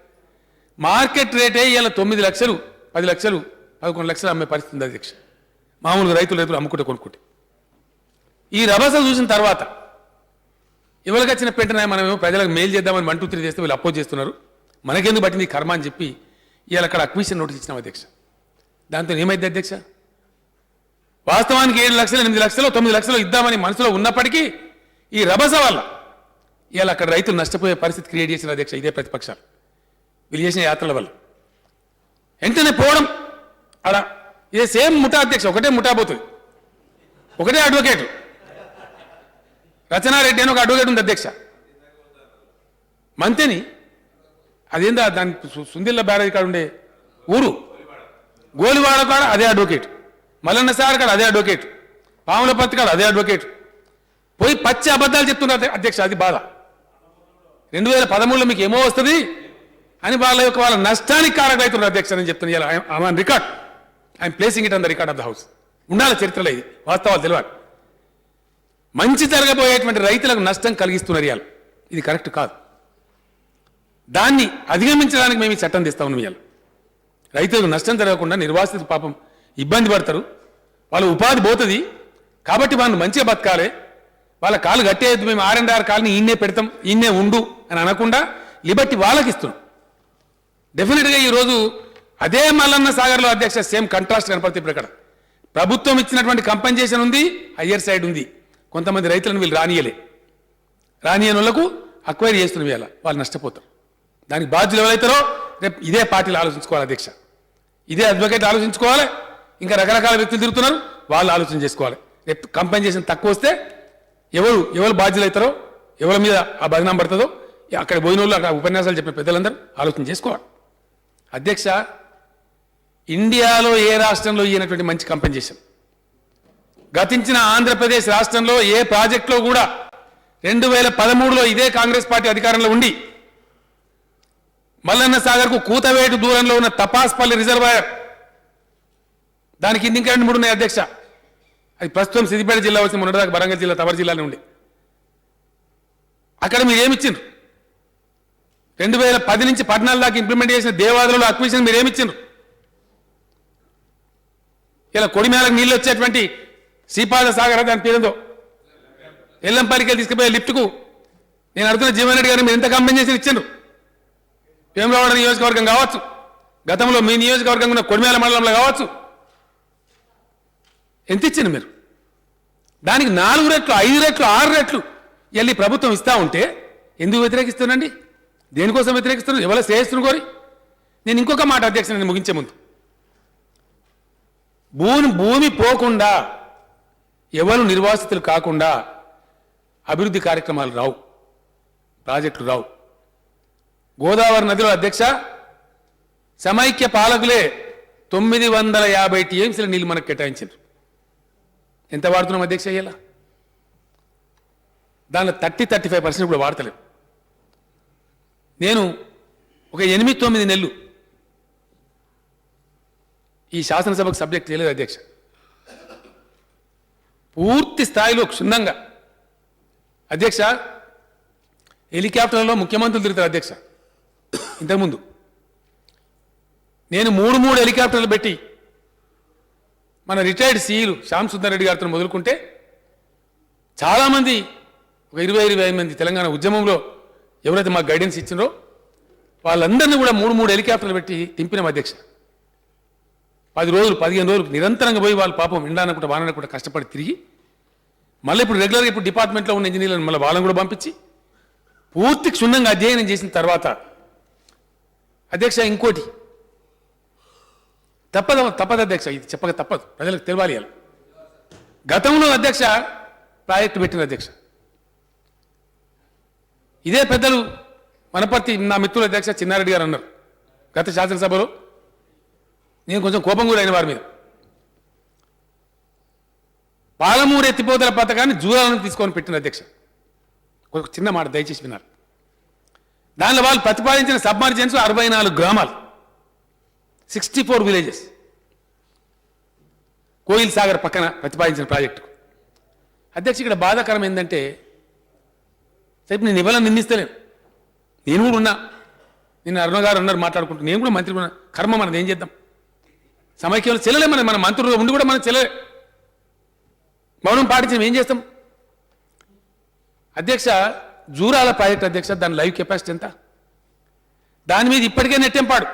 మార్కెట్ రేటే ఇలా 9 లక్షలు, 10 లక్షలు, 11 లక్షలు అమ్మే పరిస్థితి ఉంది అధ్యక్ష. మామూలుగా రైతులు అమ్ముకుంటే కొనుక్కుంటే. ఈ రభస చూసిన తర్వాత ఎవరికి వచ్చిన పెట్టినా మనమేమో ప్రజలకు మెయిల్ చేద్దామని 1, 2, 3 చేస్తే వీళ్ళు అపోజ్ చేస్తున్నారు, మనకెందుకు పట్టింది కర్మ అని చెప్పి ఇవాళ అక్కడ అక్విజిషన్ నోటీస్ ఇచ్చినాం అధ్యక్ష. దాంతో ఏమైంది అధ్యక్ష, వాస్తవానికి 7 లక్షలు, 8 లక్షలు, 9 లక్షలు ఇద్దామని మనసులో ఉన్నప్పటికీ ఈ రభస వల్ల ఇవాళ అక్కడ రైతులు నష్టపోయే పరిస్థితి క్రియేట్ చేసిన అధ్యక్ష ఇదే ప్రతిపక్షాలు వీళ్ళు చేసిన యాత్రల వల్ల. వెంటనే పోవడం అలా ఇదే సేమ్ ముఠా అధ్యక్ష, ఒకటే ముఠా పోతుంది, ఒకటే అడ్వకేట్ రచనారెడ్డి అని ఒక అడ్వకేట్ ఉంది అధ్యక్ష, మంతెని అదేందా దాని సుందిల్ల బ్యారేజ్ కాడ ఉండే ఊరు గోలివాడ కాడ అదే అడ్వకేట్, మల్లన్న సాగర్ కాడ అదే అడ్వకేట్, పాములపర్తి కాడ అదే అడ్వకేట్, పోయి పచ్చి అబద్ధాలు చెప్తున్నారు అధ్యక్ష. అది బాధ. 2013లో మీకు ఏమో వస్తుంది అని వాళ్ళ నష్టానికి కారకులవుతున్నారు అధ్యక్ష అని చెప్తున్నారు. Record I'm placing it on the record of the house. ఉండాలి చరిత్రలో, ఇది వాస్తవాలు తెలియాలి. మంచి జరగబోయేటువంటి రైతులకు నష్టం కలిగిస్తున్నారు ఇవాళ, ఇది కరెక్ట్ కాదు. దాన్ని అధిగమించడానికి మేము ఈ చట్టం తెస్తా ఉన్నాం. ఇవాళ రైతులకు నష్టం జరగకుండా నిర్వాసితులు పాపం ఇబ్బంది పడతారు, వాళ్ళ ఉపాధి పోతుంది, కాబట్టి వాళ్ళు మంచిగా బతకాలి, వాళ్ళ కాలు కట్టేయద్దు, మేము R&R కాలనీ ఈయన్నే పెడతాం, ఈయన్నే ఉండు అని అనకుండా లిబర్టీ వాళ్ళకి ఇస్తున్నాం. డెఫినెట్గా ఈరోజు అదే మల్లన్న సాగర్లో అధ్యక్ష సేమ్ కంట్రాస్ట్ కనపడుతుంది. ఇప్పుడు ఇక్కడ ప్రభుత్వం ఇచ్చినటువంటి కంపెన్సేషన్ ఉంది, హయ్యర్ సైడ్ ఉంది. కొంతమంది రైతులను వీళ్ళు రానియని వాళ్ళకు అక్వైర్ చేస్తున్న వేళ వాళ్ళు నష్టపోతారు. దానికి బాధ్యులు ఎవరైతారో రేపు ఇదే పార్టీలు ఆలోచించుకోవాలి అధ్యక్ష, ఇదే అడ్వకేట్ ఆలోచించుకోవాలి, ఇంకా రకరకాల వ్యక్తులు తిరుగుతున్నారు వాళ్ళు ఆలోచన చేసుకోవాలి. రేపు కంపెన్సేషన్ తక్కువ వస్తే ఎవరు బాధ్యులు అవుతారో, ఎవరి మీద ఆ బదనాం పడుతుందో, అక్కడ పోయిన వాళ్ళు అక్కడ ఉపన్యాసాలు చెప్పిన పెద్దలందరూ ఆలోచన చేసుకోవాలి. అధ్యక్ష ఇండియాలో ఏ రాష్ట్రంలో ఇయ్యనటువంటి మంచి కంపెన్సేషన్, గతించిన ఆంధ్రప్రదేశ్ రాష్ట్రంలో ఏ ప్రాజెక్టులో కూడా 2013లో ఇదే కాంగ్రెస్ పార్టీ అధికారంలో ఉండి మల్లన్న సాగర్కు కూతవేటు దూరంలో ఉన్న తపాస్పల్లి రిజర్వాయర్, దానికి ఇంకా 2-3 ఉన్నాయి అధ్యక్ష. అది ప్రస్తుతం సిద్దిపేట జిల్లా వచ్చి మొన్నటిదాకా వరంగల్ జిల్లా, తవర్ జిల్లాలో ఉండి అక్కడ మీరు ఏమిచ్చిండ్రు? 2010 నుంచి 14 దాకా ఇంప్లిమెంట్ చేసిన దేవాదులలో అక్విజిషన్ మీరు ఏమిచ్చిండ్రు? ఇలా కొడిమేలకు నీళ్ళు వచ్చేటువంటి శ్రీపాద సాగర్ దాని పేరుందో ఎల్లంపల్లికి తీసుకుపోయే లిఫ్ట్కు నేను అడుగుతున్న జీవన్ రెడ్డి గారిని మీరు ఎంత కంపెన్సేషన్ ఇచ్చిండ్రు? వేములవాడ నియోజకవర్గం కావచ్చు, గతంలో మీ నియోజకవర్గం ఉన్న కొడిమేల మండలంలో కావచ్చు, ఎంత ఇచ్చింది మీరు? దానికి 4 రెట్లు, 5 రెట్లు, 6 రెట్లు వెళ్ళి ప్రభుత్వం ఇస్తా ఉంటే ఎందుకు వ్యతిరేకిస్తున్నాండి? దేనికోసం వ్యతిరేకిస్తున్నారు? ఎవరు శ్రేయస్సును కోరి? నేను ఇంకొక మాట అధ్యక్ష, నేను ముగించే ముందు, భూమి పోకుండా, ఎవరు నిర్వాసితులు కాకుండా అభివృద్ధి కార్యక్రమాలు రావు, ప్రాజెక్టులు రావు. గోదావరి నదిలో అధ్యక్ష సమైక్య పాలకులే 950 టీఎంసీల నీళ్లు మనకు కేటాయించారు. ఎంత వాడుతున్నాం అధ్యక్ష? అయ్యేలా దానిలో 35% కూడా వాడతలేం. నేను ఒక 8-9 నెలలు ఈ శాసనసభకు సబ్జెక్ట్ చేయలేదు అధ్యక్ష. పూర్తి స్థాయిలో క్షుణ్ణంగా అధ్యక్ష, హెలికాప్టర్లలో ముఖ్యమంత్రులు తిరుగుతారు అధ్యక్ష. ఇంతకుముందు నేను 3 హెలికాప్టర్లు పెట్టి మన రిటైర్డ్ సీఈలు శ్యామ్ సుందర్ రెడ్డి గారితో మొదలుకుంటే చాలామంది, ఒక 20-25 మంది తెలంగాణ ఉద్యమంలో ఎవరైతే మాకు గైడెన్స్ ఇచ్చినో వాళ్ళందరినీ కూడా 3 హెలికాప్టర్లు పెట్టి తింపినాం అధ్యక్ష. 10 రోజులు 15 రోజులు నిరంతరంగా పోయి వాళ్ళు పాపం ఎండానకుండా వాననకుండా కష్టపడి తిరిగి మళ్ళీ ఇప్పుడు రెగ్యులర్గా ఇప్పుడు డిపార్ట్మెంట్లో ఉన్న ఇంజనీర్లను మళ్ళీ వాళ్ళని కూడా పంపించి పూర్తి క్షుణ్ణంగా అధ్యయనం చేసిన తర్వాత అధ్యక్ష ఇంకోటి తప్పదు అధ్యక్ష, ఇది చెప్పక తప్పదు, ప్రజలకు తెలవాలి. గతంలో అధ్యక్ష ప్రాజెక్టు పెట్టిన అధ్యక్ష, ఇదే పెద్దలు వనపర్తి నా మిత్రులు అధ్యక్ష చిన్నారెడ్డి గారు అన్నారు గత శాసనసభలో, నేను కొంచెం కోపం కూడా అయిన వారి మీద. పాలమూరు ఎత్తిపోతల పథకాన్ని జూరాలను తీసుకొని పెట్టిన అధ్యక్ష. ఒక చిన్న మాట దయచేసి విన్నారు. దానిలో వాళ్ళు ప్రతిపాదించిన సబ్మర్జెన్స్ 64 గ్రామాలు, 64 విలేజెస్, కోయిల్ సాగర్ పక్కన ప్రతిపాదించిన ప్రాజెక్టు. అధ్యక్ష ఇక్కడ బాధాకరం ఏంటంటే, సరే నేను ఇవ్వాలని నిందిస్తలేను, నేను కూడా ఉన్నా, నిన్న అరుణ గారు అన్నారు మాట్లాడుకుంటూ, నేను కూడా మంత్రి ఉన్నా, కర్మ మనది ఏం చేద్దాం, సమైక్యంలో చెల్లలే మన మంత్రులు ఉండి కూడా మనం చెల్లలే, మౌనం పాటించడం ఏం చేస్తాం అధ్యక్ష. జూరాల ప్రాజెక్ట్ అధ్యక్ష, దాని లైవ్ కెపాసిటీ ఎంత? దాని మీద ఇప్పటికే నెట్టెంపాడు,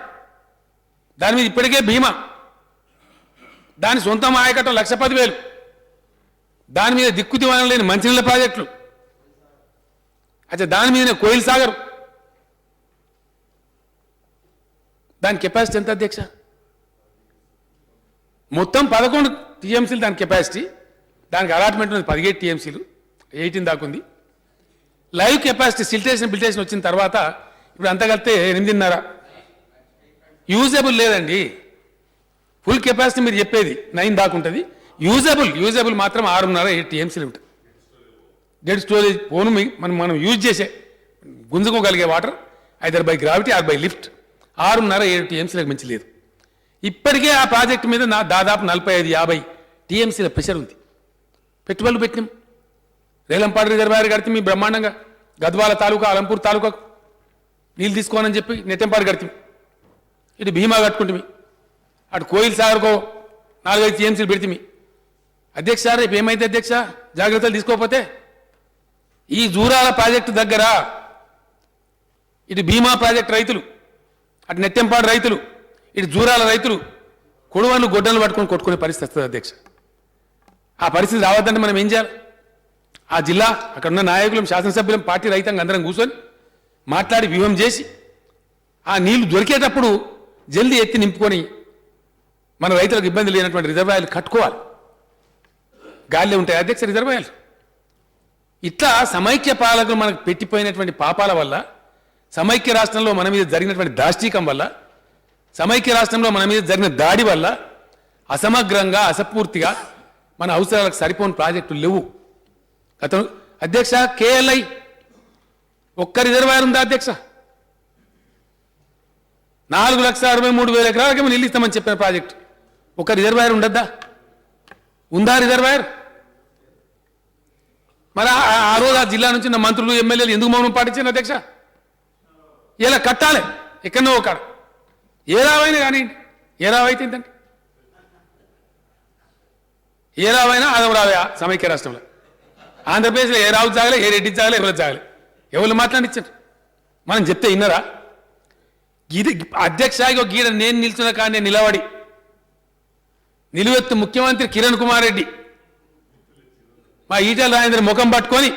దాని మీద ఇప్పటికే భీమా, దాని సొంత ఆయకట్టం 1,10,000, దాని మీద దిక్కుదివానం లేని మంచినీళ్ళ ప్రాజెక్టులు, అచ్చా దాని మీదనే కోయిల్ సాగర్, దాని కెపాసిటీ ఎంత అధ్యక్ష? మొత్తం 11 టీఎంసీలు దాని కెపాసిటీ, దానికి అలాట్మెంట్ ఉంది 17 టీఎంసీలు, 18 దాకా ఉంది. లైవ్ కెపాసిటీ సిల్టేషన్ బిల్టేషన్ వచ్చిన తర్వాత ఇప్పుడు అంతా కలిపితే 8.5. యూజబుల్ లేదండి, ఫుల్ కెపాసిటీ మీరు చెప్పేది 9 దాకా ఉంటుంది, యూజబుల్ మాత్రం 6.5-7 టీఎంసీలు ఉంటుంది. డెడ్ స్టోరేజ్ పోను మనం యూజ్ చేసే గుంజుకోగలిగే water either by gravity or by lift 6.5-7 టీఎంసీలకు మించి లేదు. ఇప్పటికే ఆ ప్రాజెక్టు మీద దాదాపు 45-50 టీఎంసీల ప్రెషర్ ఉంది. పెట్టుబడులు పెట్టినాం, రేలంపాడు రిజర్వాయర్ కడితే మీ బ్రహ్మాండంగా గద్వాల తాలూకా అలంపూర్ తాలూకాకు నీళ్ళు తీసుకోవాలని చెప్పి నెట్టెంపాడు కడితే, ఇటు భీమా కట్టుకుంటుంది, అటు కోయిల్ సాగర్కో 4-5 టీఎంసీలు పెడితే. అధ్యక్ష రేపు ఏమైతే అధ్యక్ష జాగ్రత్తలు తీసుకోకపోతే ఈ జూరాల ప్రాజెక్టు దగ్గర ఇటు భీమా ప్రాజెక్టు రైతులు, అటు నెట్టెంపాడు రైతులు, ఇటు జూరాల రైతులు కొడువన్ను గొడ్డలు పట్టుకొని కొట్టుకునే పరిస్థితి వస్తుంది అధ్యక్ష. ఆ పరిస్థితి రావద్దంటే మనం ఏం చేయాలి? ఆ జిల్లా అక్కడ ఉన్న నాయకులం, శాసనసభ్యులం, పార్టీ రైతాంగం అందరం కూర్చొని మాట్లాడి వ్యూహం చేసి ఆ నీళ్లు దొరికేటప్పుడు జల్దీ ఎత్తి నింపుకొని మన రైతులకు ఇబ్బంది లేనటువంటి రిజర్వాయర్లు కట్టుకోవాలి. గాలిలో ఉంటాయి అధ్యక్ష రిజర్వాయర్లు. ఇట్లా సమైక్య పాలకులు మనకు పెట్టిపోయినటువంటి పాపాల వల్ల, సమైక్య రాష్ట్రంలో మన మీద జరిగినటువంటి దాష్టీకం వల్ల, సమైక్య రాష్ట్రంలో మన మీద జరిగిన దాడి వల్ల అసమగ్రంగా అసపూర్తిగా మన అవసరాలకు సరిపోని ప్రాజెక్టులు లేవు. అధ్యక్ష కేఎల్ఐ ఒక్క రిజర్వాయర్ ఉందా అధ్యక్ష? 4,63,000 ఎకరాలకేమో నీళ్ళు ఇస్తామని చెప్పిన ప్రాజెక్టు, ఒక రిజర్వాయర్ ఉండద్దా? ఉందా రిజర్వాయర్? మరి ఆ రోజు ఆ జిల్లా నుంచి నా మంత్రులు ఎమ్మెల్యేలు ఎందుకు మౌనం పాటించారు అధ్యక్ష? ఇలా కట్టాలి ఎక్కడో ఒక ఏ రావైనా కానీ, ఏ రావైతే ఏంటంటే ఏ రావైనా అదవ రావయా సమైక్య రాష్ట్రంలో. ఆంధ్రప్రదేశ్లో ఏ రావు జాగలే, ఏ రెడ్డి జాగలే, ఎవరు జాగలే, ఎవరు మాట్లాడించారు? మనం చెప్తే విన్నరా? ఇది అధ్యక్ష గీడ నేను నిల్చున్న కానీ నిలబడి నిలువెత్తు ముఖ్యమంత్రి కిరణ్ కుమార్ రెడ్డి మా ఈటెల రాజేంద్ర ముఖం పట్టుకొని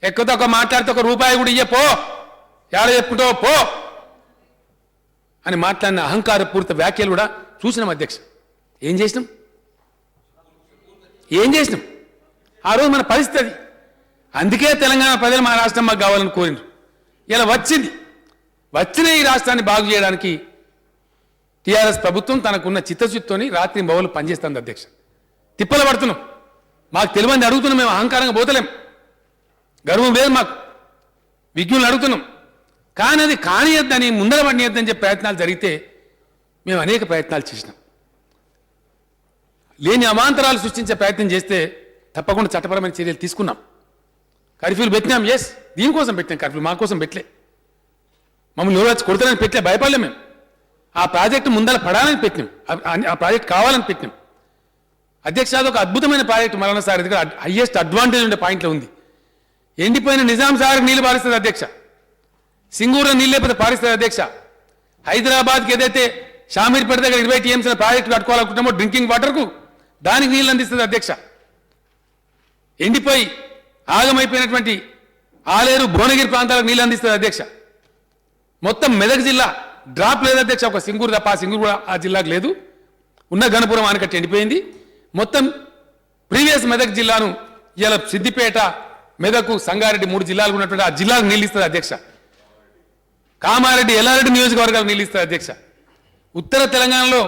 ఎక్కువతో ఒక మాట్లాడితే ఒక రూపాయి కూడా ఇయ్య పో, ఏడ చెప్పుకుంటావో పో అని మాట్లాడిన అహంకారపూరిత వ్యాఖ్యలు కూడా చూసినాం అధ్యక్ష. ఏం చేసినాం? ఆ రోజు మన పరిస్థితి అది. అందుకే తెలంగాణ ప్రజలు మా రాష్ట్రం మాకు కావాలని కోరినారు. ఇలా వచ్చిన ఈ రాష్ట్రాన్ని బాగు చేయడానికి టీఆర్ఎస్ ప్రభుత్వం తనకున్న చిత్తశుద్ధితోని రాత్రి బౌలు పనిచేస్తుంది అధ్యక్ష. తిప్పలు పడుతున్నాం, మాకు తెలియని అడుగుతున్నాం, మేము అహంకారంగా పోతలేం, గర్వం లేదు మాకు, విజ్ఞులను అడుగుతున్నాం. కానీ అది కానియద్దని, ముందర పడియద్దని చెప్పి ప్రయత్నాలు జరిగితే మేము అనేక ప్రయత్నాలు చేసినాం. లేని అవాంతరాలు సృష్టించే ప్రయత్నం చేస్తే తప్పకుండా చట్టపరమైన చర్యలు తీసుకున్నాం. కర్ఫ్యూలు పెట్టినాం, ఎస్, దీనికోసం పెట్టినాం కర్ఫ్యూ, మా కోసం పెట్టలే, మమ్మల్ని ఎవరు వచ్చి కొడతారని పెట్టలే, భయపడలే. మేము ఆ ప్రాజెక్టు ముందర పడాలని పెట్టినాం, ఆ ప్రాజెక్ట్ కావాలని పెట్టినాం అధ్యక్ష. అది ఒక అద్భుతమైన ప్రాజెక్టు. మరణ సాగర్ దగ్గర హైయెస్ట్ అడ్వాంటేజ్ ఉండే పాయింట్లో ఉంది. ఎండిపోయిన నిజాం సాగర్ నీళ్లు పారిస్తుంది అధ్యక్ష, సింగూరులో నీళ్ళు లేకపోతే పారిస్తుంది అధ్యక్ష. హైదరాబాద్కి ఏదైతే షామీర్పేట దగ్గర 20 TMC ప్రాజెక్టు కట్టుకోవాలనుకుంటామో డ్రింకింగ్ వాటర్కు, దానికి నీళ్ళు అందిస్తుంది అధ్యక్ష. ఎండిపోయి ఆగమైపోయినటువంటి ఆలేరు భువనగిరి ప్రాంతాలకు నీళ్ళు అందిస్తుంది అధ్యక్ష. మొత్తం మెదక్ జిల్లా డ్రాప్ లేదు అధ్యక్ష, ఒక సింగూరు తప్ప. ఆ సింగూరు కూడా ఆ జిల్లాకు లేదు. ఉన్న గణపురం ఆనకట్ట ఎండిపోయింది. మొత్తం ప్రీవియస్ మెదక్ జిల్లాను ఇలా సిద్దిపేట, మెదకు, సంగారెడ్డి 3 జిల్లాలు ఉన్నటువంటి ఆ జిల్లాకు నీళ్ళు ఇస్తుంది అధ్యక్ష. కామారెడ్డి, ఎల్లారెడ్డి నియోజకవర్గాలకు నీళ్ళు ఇస్తుంది అధ్యక్ష. ఉత్తర తెలంగాణలో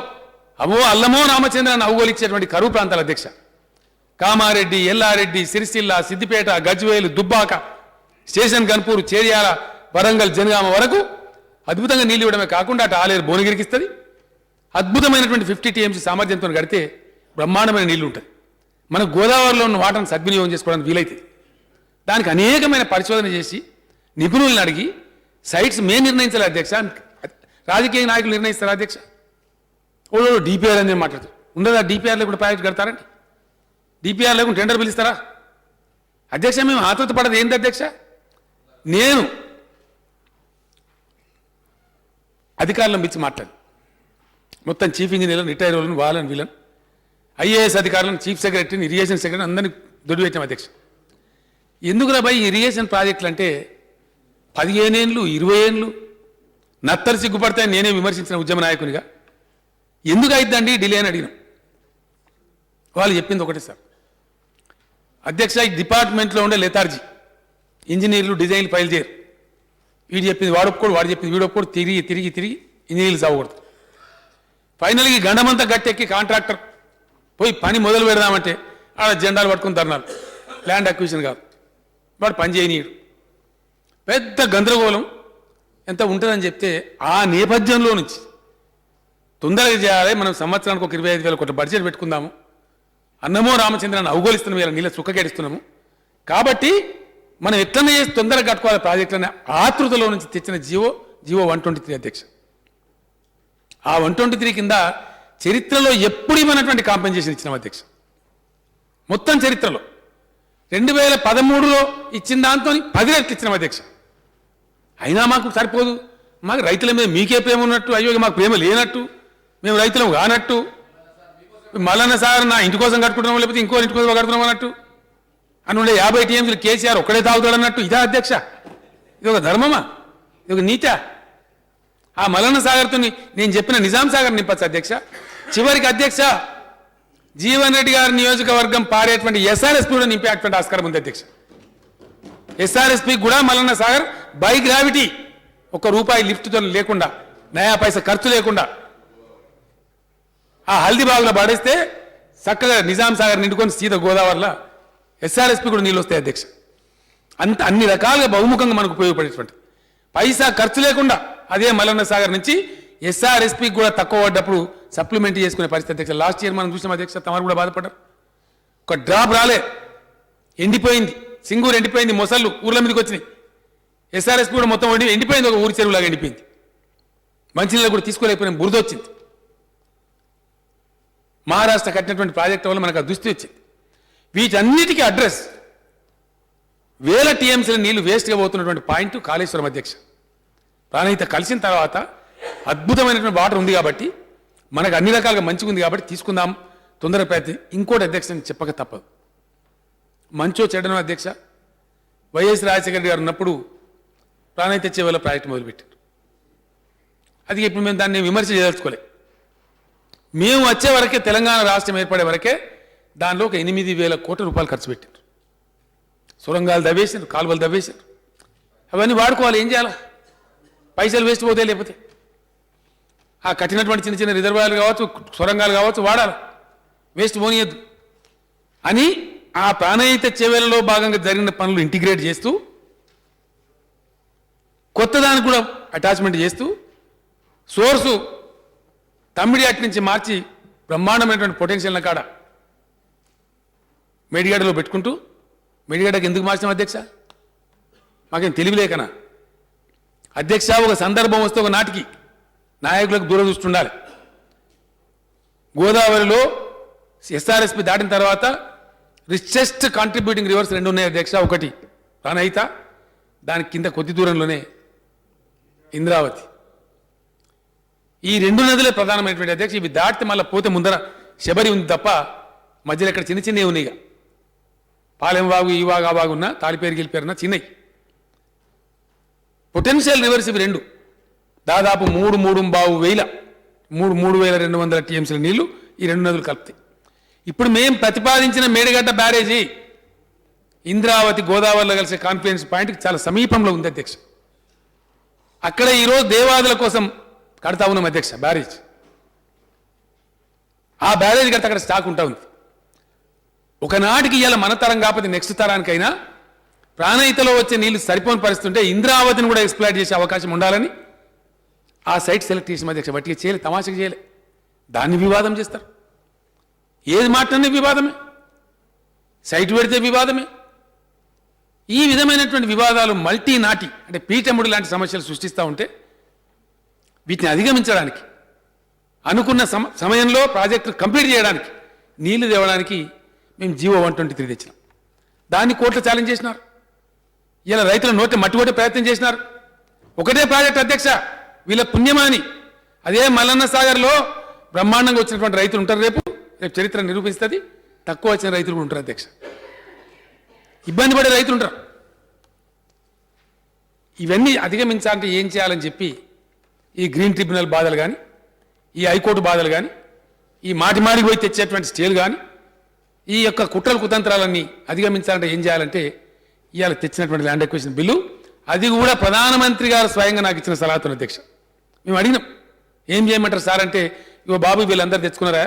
అల్లమో రామచంద్రాన్ని అవగోలించేటువంటి కరువు ప్రాంతాల అధ్యక్ష. కామారెడ్డి, ఎల్లారెడ్డి, సిరిసిల్ల, సిద్దిపేట, గజ్వేలు, దుబ్బాక, స్టేషన్ గన్పూర్, చేర్యాల, వరంగల్, జనగామ వరకు అద్భుతంగా నీళ్ళు ఇవ్వడమే కాకుండా అటు ఆలేరు భువనగిరికి ఇస్తుంది. అద్భుతమైనటువంటి 50 TMC సామర్థ్యంతో కడితే బ్రహ్మాండమైన నీళ్లు ఉంటుంది. మన గోదావరిలో ఉన్న వాటర్ని సద్వినియోగం చేసుకోవడానికి వీలైతుంది. దానికి అనేకమైన పరిశోధన చేసి నిపుణులను అడిగి సైట్స్ మేము నిర్ణయించాలి అధ్యక్ష, రాజకీయ నాయకులు నిర్ణయిస్తారు అధ్యక్ష. ఓ డిపిఆర్ అని మాట్లాడుతారు. ఉండదా డిపిఆర్ లేకుండా ప్రాజెక్ట్ కడతారండి? డిపిఆర్ లేకుండా టెండర్ పిలుస్తారా అధ్యక్ష? మేము ఆతృత పడదు ఏంటి అధ్యక్ష? నేను అధికారులను పిలిచి మాట్లాడు, మొత్తం చీఫ్ ఇంజనీర్లను, రిటైర్ వాళ్ళని, వాళ్ళని వీళ్ళని, IAS అధికారులను, చీఫ్ సెక్రటరీని, ఇరిగేషన్ సెక్రటరీని అందరినీ దొడిపెట్టాం అధ్యక్ష. ఎందుకురా భయ్ ఇరిగేషన్ ప్రాజెక్టులు అంటే 15 ఏళ్ళు 20 ఏళ్ళు నత్తరు సిగ్గుపడతాయని నేనే విమర్శించిన ఉద్యమ నాయకునిగా. ఎందుకు అయిద్దండి డిలే అని అడిగినాం. వాళ్ళు చెప్పింది ఒకటే సార్ అధ్యక్ష, ఈ డిపార్ట్మెంట్లో ఉండే లెథార్జీ, ఇంజనీర్లు డిజైన్లు ఫైల్ చేయరు. వీడు చెప్పింది వాడు ఒప్పుకోడు, వాడు చెప్పింది వీడు ఒప్పుకోడు, తిరిగి తిరిగి తిరిగి ఇంజనీర్లు సాగకూడదు. ఫైనల్గా గండమంతా గట్టెక్కి కాంట్రాక్టర్ పోయి పని మొదలు పెడదామంటే ఆడ జెండాలు పట్టుకుని ధర్నాలు, ల్యాండ్ అక్విజిషన్ కాదు, వాడు పని చేయనీయడు. పెద్ద గందరగోళం ఎంత ఉంటుందని చెప్తే ఆ నేపథ్యంలో నుంచి తొందరగా చేయాలి, మనం సంవత్సరానికి ఒక 25,000 కోట్ల బడ్జెట్ పెట్టుకుందాము, అన్నమో రామచంద్రాన్ని అవగోలిస్తున్నాము, ఇలా నీళ్ళ సుక్కకేడిస్తున్నాము కాబట్టి మనం ఎట్లనే చేసి తొందరగా కట్టుకోవాలి ప్రాజెక్టులని ఆతృతలో నుంచి తెచ్చిన జీవో 123 అధ్యక్ష. ఆ 123 కింద చరిత్రలో ఎప్పుడు ఇవ్వనటువంటి కాంపెన్సేషన్ ఇచ్చినాం అధ్యక్ష. మొత్తం చరిత్రలో 2013లో ఇచ్చిన దాంతో 10 రెట్లు ఇచ్చినాం అధ్యక్ష. అయినా మాకు సరిపోదు. మాకు రైతుల మీద మీకే ప్రేమ ఉన్నట్టు, అయ్యో మాకు ప్రేమ లేనట్టు, మేము రైతులం కానట్టు, మల్లన్న సాగర్ నా ఇంటి కోసం కట్టుకుంటున్నాం లేకపోతే ఇంకో ఇంటి కోసం కడుతున్నాం అన్నట్టు అని ఉండే 50 TMCలు కేసీఆర్ ఒక్కడే తాగుతాడు అన్నట్టు. ఇదా అధ్యక్ష? ఇది ఒక ధర్మమా? ఇది ఒక నీతా? ఆ మల్లన్న సాగర్తో నేను చెప్పిన నిజాం సాగర్ నింపచ్చు అధ్యక్ష. చివరికి అధ్యక్ష జీవన్ రెడ్డి గారి నియోజకవర్గం పారేటువంటి SRSP కూడా నింపేటువంటి ఆస్కారం ఉంది అధ్యక్ష. SRSP కూడా మల్లన్న సాగర్ బై గ్రావిటీ, ₹1 లిఫ్ట్తో లేకుండా, నయా పైసా ఖర్చు లేకుండా ఆ హల్దీబాగ్లో పడేస్తే చక్కగా నిజాం సాగర్ నిండుకొని సీత గోదావరిలో SRSP కూడా నీళ్ళు వస్తాయి అధ్యక్ష. అన్ని రకాలుగా బహుముఖంగా మనకు ఉపయోగపడేటువంటి పైసా ఖర్చు లేకుండా అదే మల్లన్న సాగర్ నుంచి SRSP కూడా తక్కువ పడ్డప్పుడు సప్లిమెంట్ చేసుకునే పరిస్థితి అధ్యక్ష. లాస్ట్ ఇయర్ మనం చూసాం అధ్యక్ష, తమరు కూడా బాధపడ్డారు. ఒక డ్రాప్ రాలే, ఎండిపోయింది, సింగూరు ఎండిపోయింది, మొసళ్ళు ఊర్ల మీదకి వచ్చినాయి. SRSP కూడా మొత్తం ఎండిపోయింది, ఒక ఊరి చెరువులాగా ఎండిపోయింది. మంచినీళ్ళు కూడా తీసుకోలేకపోయిన బురద వచ్చింది. మహారాష్ట్ర కట్టినటువంటి ప్రాజెక్టు వల్ల మనకు ఆ దుస్థితి వచ్చింది. వీటన్నిటికీ అడ్రస్ 1000 TMCల నీళ్లు వేస్ట్గా పోతున్నటువంటి పాయింట్ కాళేశ్వరం అధ్యక్ష. ప్రాణహిత కలిసిన తర్వాత అద్భుతమైనటువంటి వాటర్ ఉంది కాబట్టి, మనకు అన్ని రకాలుగా మంచిగా ఉంది కాబట్టి తీసుకుందాం తొందర ప్రయత్నం. ఇంకోటి అధ్యక్ష చెప్పక తప్పదు, మంచో చెడ్డనో అధ్యక్ష, వైఎస్ రాజశేఖర రెడ్డి గారు ఉన్నప్పుడు ప్రాణహిత చేవేల ప్రాజెక్టు మొదలుపెట్టారు. అది ఇప్పుడు మేము దాన్ని విమర్శ చేయదలుచుకోలే. మేము వచ్చే వరకే, తెలంగాణ రాష్ట్రం ఏర్పడే వరకే దానిలో ఒక 8,000 కోట్ల రూపాయలు ఖర్చు పెట్టారు. సొరంగాలు దవ్వేశారు, కాలువలు దవ్వేశారు. అవన్నీ వాడుకోవాలి. ఏం చేయాలా? పైసలు వేస్ట్ పోతే, లేకపోతే ఆ కట్టినటువంటి చిన్న చిన్న రిజర్వాయర్లు కావచ్చు, సొరంగాలు కావచ్చు, వాడాలి. వేస్ట్ పోనీయద్దు అని ఆ ప్రాణహిత చేవేలలో భాగంగా జరిగిన పనులు ఇంటిగ్రేట్ చేస్తూ, కొత్త దానికి కూడా అటాచ్మెంట్ చేస్తూ, సోర్సు తమ్మిడి అటు నుంచి మార్చి బ్రహ్మాండమైనటువంటి పొటెన్షియల్ కాడ మేడిగడ్డలో పెట్టుకుంటూ, మేడిగడ్డకి ఎందుకు మార్చాం అధ్యక్ష? మాకేం తెలివిలేకనా? అధ్యక్ష, ఒక సందర్భం వస్తే ఒక నాటికి నాయకులకు దూరదృష్టి ఉండాలి. గోదావరిలో ఎస్ఆర్ఎస్పి దాటిన తర్వాత రిచెస్ట్ కాంట్రిబ్యూటింగ్ రివర్స్ 2 ఉన్నాయి అధ్యక్ష. ఒకటి ప్రాణహిత, దాని కింద కొద్ది దూరంలోనే ఇంద్రావతి. ఈ 2 నదులే ప్రధానమైనటువంటి అధ్యక్ష. ఇవి దాటితే మళ్ళీ పోతే ముందర శబరి ఉంది తప్ప మధ్యలో ఇక్కడ చిన్న చిన్నవి ఉన్నాయిగా. పాలెం వాగు, ఈ వాగు, ఆ వాగు ఉన్నా, తాలిపేరు గెలిపేరున్నా చిన్నవి. పొటెన్షియల్ రివర్స్ ఇవి 2. దాదాపు 3,200 టీఎంసీల నీళ్లు ఈ 2 నదులు కలుపుతాయి. ఇప్పుడు మేము ప్రతిపాదించిన మేడిగడ్డ బ్యారేజీ ఇంద్రావతి గోదావరిలో కలిసే కాన్ఫరెన్స్ పాయింట్కి చాలా సమీపంలో ఉంది అధ్యక్ష. అక్కడ ఈరోజు దేవాదుల కోసం కడతా ఉన్నాం అధ్యక్ష బ్యారేజ్. ఆ బ్యారేజ్ కడితే అక్కడ స్టాక్ ఉంటా ఉంది. ఒకనాటికి ఇవాళ మన తరం కాకపోతే నెక్స్ట్ తరానికైనా ప్రాణహితలో వచ్చే నీళ్లు సరిపోని పరిస్థితి ఉంటే ఇంద్రావతిని కూడా ఎక్స్ప్లాయిట్ చేసే అవకాశం ఉండాలని ఆ సైట్ సెలెక్ట్ చేసిన అధ్యక్ష. బట్టిగా చేయలే, తమాషకు చేయలే. దాన్ని వివాదం చేస్తారు. ఏది మాట్లాడినా వివాదమే, సైట్ పెడితే వివాదమే. ఈ విధమైనటువంటి వివాదాలు మల్టీ నాటి అంటే పీఠముడు లాంటి సమస్యలు సృష్టిస్తూ ఉంటే వీటిని అధిగమించడానికి అనుకున్న సమయంలో ప్రాజెక్టు కంప్లీట్ చేయడానికి నీళ్లు తేవడానికి మేము జీవో 123 తెచ్చినాం. దాన్ని కోర్టులో ఛాలెంజ్ చేసినారు. ఇలా రైతుల నోటి మట్టుకొట్టే ప్రయత్నం చేసినారు. ఒకటే ప్రాజెక్ట్ అధ్యక్ష, వీళ్ళ పుణ్యమాని. అదే మల్లన్న సాగర్లో బ్రహ్మాండంగా వచ్చినటువంటి రైతులు ఉంటారు. రేపు చరిత్ర నిరూపిస్తుంది. తక్కువ వచ్చిన రైతులు కూడా ఉంటారు అధ్యక్ష. ఇబ్బంది పడే రైతులు ఉంటారు. ఇవన్నీ అధిగమించాలంటే ఏం చేయాలని చెప్పి ఈ గ్రీన్ ట్రిబ్యునల్ బాధలు కానీ, ఈ హైకోర్టు బాధలు కానీ, ఈ మాటి మాటికి పోయి తెచ్చేటువంటి స్టేలు కానీ, ఈ యొక్క కుట్రలు కుతంత్రాలన్నీ అధిగమించాలంటే ఏం చేయాలంటే ఇవాళ తెచ్చినటువంటి ల్యాండ్ ఎక్విజిషన్ బిల్లు, అది కూడా ప్రధానమంత్రి గారు స్వయంగా నాకు ఇచ్చిన సలహాతో అధ్యక్ష. మేము అడిగినాం ఏం చేయమంటారు సార్ అంటే, ఇగో బాబు వీళ్ళందరూ తెచ్చుకున్నారా,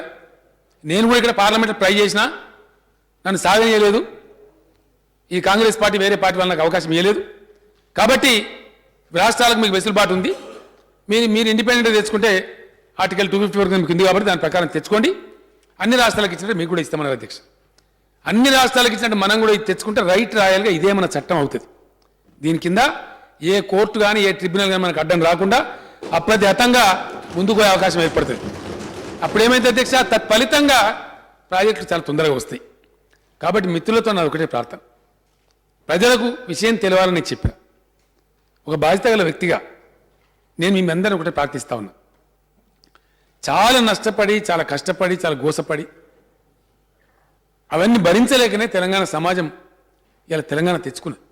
నేను కూడా ఇక్కడ పార్లమెంట్లో ట్రై చేసినా నన్ను సాగనీయలేదు, ఈ కాంగ్రెస్ పార్టీ వేరే పార్టీ వల్ల నాకు అవకాశం ఇవ్వలేదు, కాబట్టి రాష్ట్రాలకు మీకు వెసులుబాటు ఉంది, మీరు ఇండిపెండెంట్గా తెచ్చుకుంటే ఆర్టికల్ 250 వరకు మీకు ఉంది కాబట్టి దాని ప్రకారం తెచ్చుకోండి, అన్ని రాష్ట్రాలకు ఇచ్చినట్టు మీకు కూడా ఇస్తామన్నారు అధ్యక్ష. అన్ని రాష్ట్రాలకు ఇచ్చినట్టు మనం కూడా ఇది తెచ్చుకుంటే రైట్ రాయల్గా ఇదే మన చట్టం అవుతుంది. దీని కింద ఏ కోర్టు కానీ ఏ ట్రిబ్యునల్ కానీ మనకు అడ్డం రాకుండా అప్రతిహతంగా ముందుకు పోయే అవకాశం ఏర్పడుతుంది. అప్పుడు ఏమైంది అధ్యక్ష, తత్ఫలితంగా ప్రాజెక్టులు చాలా తొందరగా వస్తాయి. కాబట్టి మిత్రులతో నాది ఒకటే ప్రార్థన, ప్రజలకు విషయం తెలవాలని చెప్పా. ఒక బాధ్యత గల వ్యక్తిగా నేను మీ అందరిని ఒకటే ప్రార్థిస్తా ఉన్నా. చాలా నష్టపడి, చాలా కష్టపడి, చాలా గోసపడి అవన్నీ భరించలేకనే తెలంగాణ సమాజం ఇలా తెలంగాణ తెచ్చుకున్నది.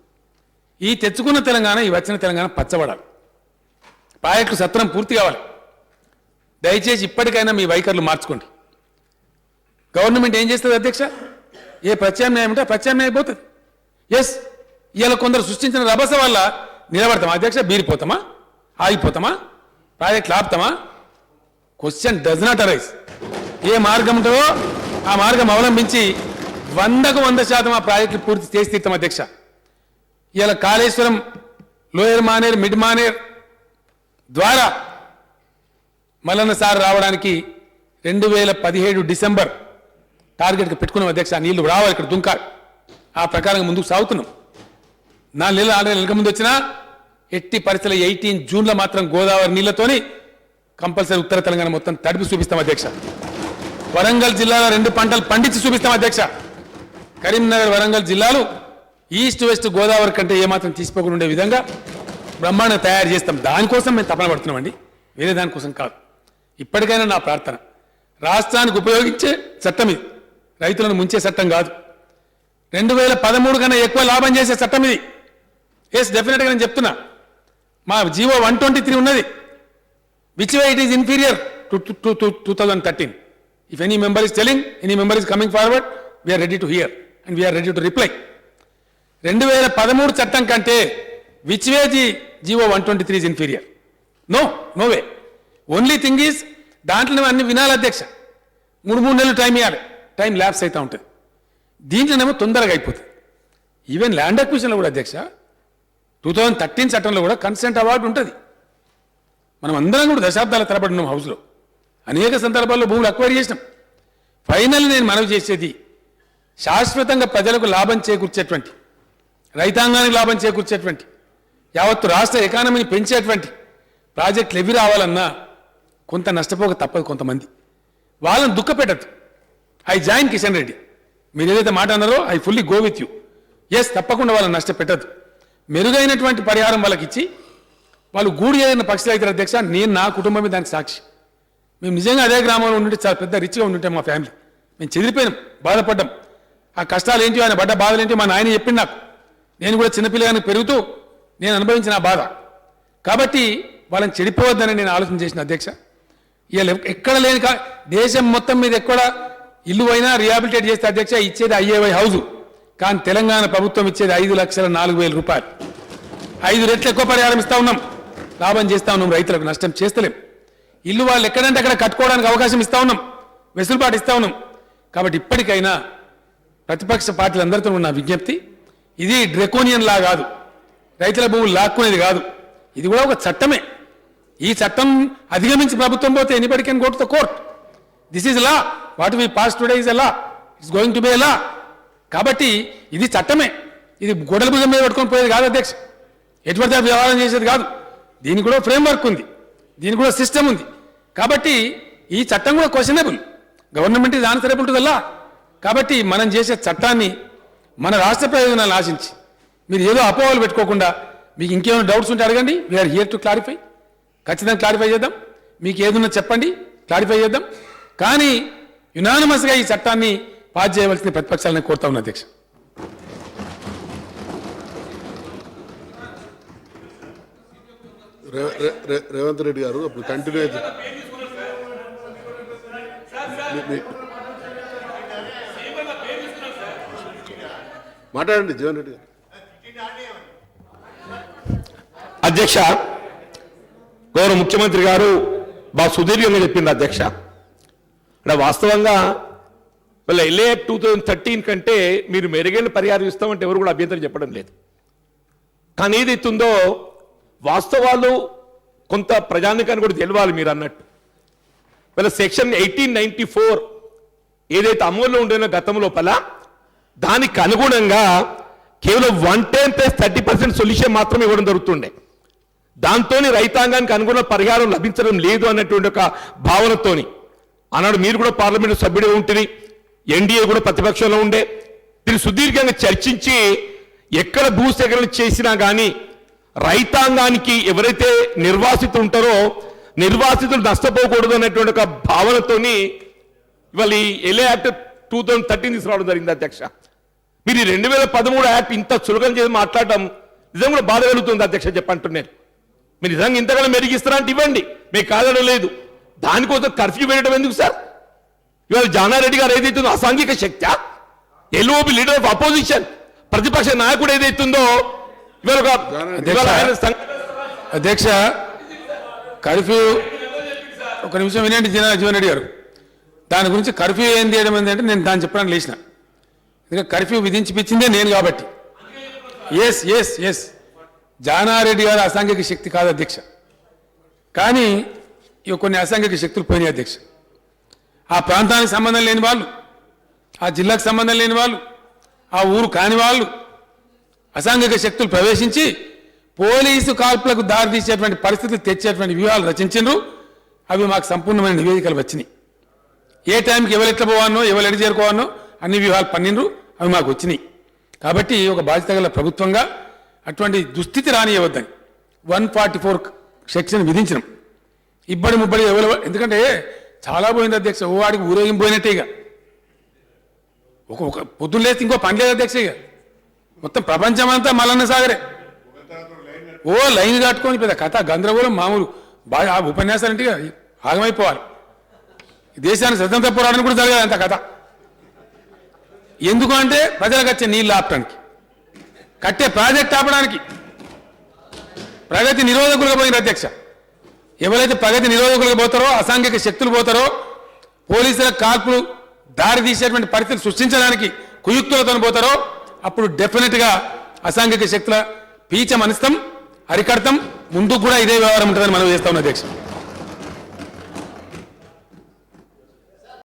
ఈ తెచ్చుకున్న తెలంగాణ, ఈ వచ్చిన తెలంగాణ పచ్చబడాలి, ప్రాజెక్టు సత్వరం పూర్తి కావాలి. దయచేసి ఇప్పటికైనా మీ వైఖరులు మార్చుకోండి. గవర్నమెంట్ ఏం చేస్తుంది అధ్యక్ష, ఏ ప్రత్యామ్నాయం ఉంటే ఆ ప్రత్యామ్నాయం అయిపోతుంది. ఎస్, ఇవాళ కొందరు సృష్టించిన రభస వల్ల నిలబడతామా అధ్యక్ష, బీరిపోతామా, ఆగిపోతామా, ప్రాజెక్టులు ఆపుతామా? Question does not arise. ఏ మార్గం ఉంటుందో ఆ మార్గం అవలంబించి 100% ఆ ప్రాజెక్టులు పూర్తి చేసి తీర్థం అధ్యక్ష. ఇవాళ కాళేశ్వరం లోయర్ మానేర్, మిడ్ మానేర్ ద్వారా మల్లన్న సార్ రావడానికి 2017 డిసెంబర్ టార్గెట్కి పెట్టుకున్నాం అధ్యక్ష. నీళ్లు రావాలి, ఇక్కడ దుంకాలి. ఆ ప్రకారంగా ముందుకు సాగుతున్నాం. 4 నెలలు 6 నెలల ముందు వచ్చినా ఎట్టి పరిస్థితుల్లో 18 జూన్లో మాత్రం గోదావరి నీళ్లతోని కంపల్సరీ ఉత్తర తెలంగాణ మొత్తం తడిపి చూపిస్తాం అధ్యక్ష. వరంగల్ జిల్లాలో 2 పంటలు పండించి చూపిస్తాం అధ్యక్ష. కరీంనగర్, వరంగల్ జిల్లాలు ఈస్ట్ వెస్ట్ గోదావరి కంటే ఏమాత్రం తీసిపోకుండా ఉండే విధంగా బ్రహ్మాండం తయారు చేస్తాం. దానికోసం మేము తపన పడుతున్నామండి, వేరే దానికోసం కాదు. ఇప్పటికైనా నా ప్రార్థన, రాష్ట్రానికి ఉపయోగించే చట్టం ఇది, రైతులను ముంచే చట్టం కాదు. 2013 కన్నా ఎక్కువ లాభం చేసే చట్టం ఇది. ఎస్ డెఫినెట్గా నేను చెప్తున్నా మా జీవో 123 ఉన్నది which way it is inferior to 2013. If any member is telling, any member is coming forward, we're ready to hear and we're ready to reply. 2013 చట్టం కంటే which way GO 123 is inferior? No way. Only thing is దాంట్లో అన్ని వినాలి అధ్యక్ష. 3 నెలలు time ఇవ్వాలి, time lapse అవుతూ ఉంటుంది. దీంట్లోనేమో తొందరగా అయిపోతుంది. ఈవెన్ ల్యాండ్ అక్విజిషన్లో కూడా అధ్యక్ష 2013 చట్టంలో కూడా కన్సెంట్ అవార్డు ఉంటుంది. మనం అందరం కూడా దశాబ్దాల తరబడి ఉన్నాం హౌస్లో, అనేక సందర్భాల్లో భూములు అక్వైర్ చేసినాం. ఫైనల్ నేను మనవి చేసేది శాశ్వతంగా ప్రజలకు లాభం చేకూర్చేటువంటి, రైతాంగానికి లాభం చేకూర్చేటువంటి, యావత్తు రాష్ట్ర ఎకానమీని పెంచేటువంటి ప్రాజెక్టులు ఎవి రావాలన్నా కొంత నష్టపోక తప్పదు. కొంతమంది వాళ్ళని దుఃఖపెట్టద్దు. ఐ జాయిన్ కిషన్ రెడ్డి, మీరు ఏదైతే మాట అన్నారో I fully go with you. Yes, తప్పకుండా వాళ్ళని నష్టపెట్టద్దు. మెరుగైనటువంటి పరిహారం వాళ్ళకి ఇచ్చి వాళ్ళు గూడు ఏదైనా పక్షులు అయితే అధ్యక్ష, నేను నా కుటుంబమే దానికి సాక్షి. మేము నిజంగా అదే గ్రామంలో ఉండి చాలా పెద్ద రిచ్గా ఉంటుంటే మా ఫ్యామిలీ మేము చెదిరిపోయినాం, బాధపడ్డాం. ఆ కష్టాలు ఏంటి, ఆయన పడ్డ బాధలు ఏంటి మా నాయన చెప్పింది నాకు. నేను కూడా చిన్నపిల్లగానికి పెరుగుతూ నేను అనుభవించిన ఆ బాధ. కాబట్టి వాళ్ళని చెడిపోవద్దని నేను ఆలోచన చేసిన అధ్యక్ష. ఇవాళ ఎక్కడ లేని దేశం మొత్తం మీద ఎక్కడ ఇల్లు అయినా రిహాబిలిటేట్ చేస్తే అధ్యక్ష ఇచ్చేది ఐఏవై హౌజు, కానీ తెలంగాణ ప్రభుత్వం ఇచ్చేది 5,04,000 రూపాయలు. 5 రెట్లు ఎక్కువ పరిహారం ఇస్తా ఉన్నాం, లాభం చేస్తా ఉన్నాం, రైతులకు నష్టం చేస్తలేం. ఇల్లు వాళ్ళు ఎక్కడంటే అక్కడ కట్టుకోవడానికి అవకాశం ఇస్తా ఉన్నాం, వెసులుబాటు ఇస్తా ఉన్నాం. కాబట్టి ఇప్పటికైనా ప్రతిపక్ష పార్టీలందరితో ఉన్న విజ్ఞప్తి, ఇది డ్రెకోనియన్ లా కాదు, రైతుల భూములు లాక్కునేది కాదు. ఇది కూడా ఒక చట్టమే. ఈ చట్టం అధిగమించి ప్రభుత్వం పోతే anybody can go to the court. This is law. What we pass today is a law, it's going to be a law. కాబట్టి ఇది చట్టమే. ఇది గొడవల భుజం మీద పట్టుకొని పోయేది కాదు అధ్యక్ష, ఎటువంటి వ్యవహారం చేసేది కాదు. దీనికి కూడా ఫ్రేమ్వర్క్ ఉంది, దీనికి కూడా సిస్టమ్ ఉంది. కాబట్టి ఈ చట్టం కూడా questionable. Government is answerable to the law. కాబట్టి మనం చేసే చట్టాన్ని మన రాష్ట్ర ప్రయోజనాలను ఆశించి మీరు ఏదో అపోహలు పెట్టుకోకుండా, మీకు ఇంకేమైనా డౌట్స్ ఉంటే అడగండి, వీఆర్ హియర్ టు క్లారిఫై. ఖచ్చితంగా క్లారిఫై చేద్దాం. మీకు ఏదున్నా చెప్పండి, క్లారిఫై చేద్దాం. కానీ యునానిమస్గా ఈ చట్టాన్ని పాస్ చేయవలసిన ప్రతిపక్షాలను కోరుతా ఉన్నా అధ్యక్ష. రేవంత్ రెడ్డి గారు అప్పుడు కంటిన్యూ అయితే మాట్లాడండి జీవన్ రెడ్డి గారు. అధ్యక్ష, గౌరవ ముఖ్యమంత్రి గారు బాగా సుదీర్ఘంగా చెప్పింది అధ్యక్ష. అంటే వాస్తవంగా వీళ్ళ LA 2013 కంటే మీరు మెరుగైన పరిహారం ఇస్తామంటే ఎవరు కూడా అభ్యంతరం చెప్పడం లేదు. కానీ ఏదైతుందో వాస్తవాలు కొంత ప్రజానికాన్ని కూడా తెలవాలి. మీరు అన్నట్టు వీళ్ళ సెక్షన్ 1894 ఏదైతే అమల్లో ఉండేనో గతం లోపల, దానికి అనుగుణంగా కేవలం 110 + 30% సొల్యూషన్ మాత్రమే ఇవ్వడం జరుగుతుండే. దాంతో రైతాంగానికి అనుగుణ పరిహారం లభించడం లేదు అన్నటువంటి ఒక భావనతోని ఆనాడు మీరు కూడా పార్లమెంటు సభ్యుడే ఉంటుంది, ఎన్డీఏ కూడా ప్రతిపక్షంలో ఉండే. దీన్ని సుదీర్ఘంగా చర్చించి ఎక్కడ భూసేకరణ చేసినా కానీ రైతాంగానికి ఎవరైతే నిర్వాసితులు ఉంటారో నిర్వాసితులు నష్టపోకూడదు అనేటువంటి ఒక భావనతోని ఇవాళ ఈ LA యాక్ట్ 2013 తీసుకురావడం జరిగింది అధ్యక్ష. మీరు ఈ 2013 యాక్ట్ ఇంత చులకన చేసి మాట్లాడటం నిజంగా కూడా బాధ కలుగుతుంది అధ్యక్ష. చెప్పంటున్నాను, మీరు నిజంగా ఇంతగానో మెరిగిస్తారా అంటే ఇవ్వండి, మీకు కాదడం లేదు. దానికోసం కర్ఫ్యూ పెట్టడం ఎందుకు సార్? ఇవాళ జానారెడ్డి గారు ఏదైతుందో అసాంఘిక శక్తి, LOB లీడర్ ఆఫ్ అపోజిషన్, ప్రతిపక్ష నాయకుడు ఏదైతుందో అధ్యక్ష కర్ఫ్యూ, ఒక నిమిషం వినండి జీవన్ రెడ్డి గారు. దాని గురించి కర్ఫ్యూ ఏం చేయడం ఏంటంటే నేను దాన్ని చెప్పడానికి లేచిన, ఎందుకంటే కర్ఫ్యూ విధించిపించిందే నేను కాబట్టి. ఎస్ ఎస్ ఎస్ జానారెడ్డి గారు అసాంఘిక శక్తి కాదు అధ్యక్ష. కానీ ఇక కొన్ని అసాంఘిక శక్తులు పోయినాయి అధ్యక్ష. ఆ ప్రాంతానికి సంబంధం లేని వాళ్ళు, ఆ జిల్లాకు సంబంధం లేని వాళ్ళు, ఆ ఊరు కాని వాళ్ళు అసాంఘిక శక్తులు ప్రవేశించి పోలీసు కాల్పులకు దారితీసేటువంటి పరిస్థితులు తెచ్చేటువంటి వ్యూహాలు రచించిండ్రు. అవి మాకు సంపూర్ణమైన నివేదికలు వచ్చినాయి. ఏ టైంకి ఎవరు ఎట్లా పోవానో ఎవరు ఎడి చేరుకోవానో అన్ని వ్యూహాలు పన్నిండ్రు, అవి మాకు వచ్చినాయి. కాబట్టి ఒక బాధ్యత గల ప్రభుత్వంగా అటువంటి దుస్థితి రానియవద్దని 144 సెక్షన్ విధించినాం. ఇబ్బడి ముబ్బడి ఎవరు, ఎందుకంటే చాలా పోయింది అధ్యక్ష. ఓ వాడికి ఊరేగింపు పోయినట్టే. ఇక ఒక పొద్దున్న లేస్తే ఇంకో పని లేదు అధ్యక్ష. ఇక మొత్తం ప్రపంచం అంతా మల్లన్న సాగరే. ఓ లైన్ కట్టుకొని పెద్ద కథ గందరగోళం మామూలు బాగా ఆ ఉపన్యాసాలంటే ఆగమైపోవాలి. ఈ దేశానికి స్వతంత్ర పోరాటం కూడా జరగాలి అంత కథ. ఎందుకు అంటే ప్రజలకు వచ్చే నీళ్ళు ఆపడానికి, కట్టే ప్రాజెక్ట్ ఆపడానికి. ప్రగతి నిరోధకులుగా పోయిన అధ్యక్ష, ఎవరైతే ప్రగతి నిరోధకులుగా పోతారో, అసాంఘిక శక్తులు పోతారో, పోలీసుల కాల్పులు దారి తీసేటువంటి పరిస్థితులు సృష్టించడానికి కుయుక్తులతో పోతారో, అప్పుడు డెఫినెట్గా అసాంఘిక శక్తుల పీచ మనిస్తాం, అరికడతాం. ముందుకు కూడా ఇదే వ్యవహారం ఉంటుందని మనం చేస్తా ఉన్నాం అధ్యక్ష.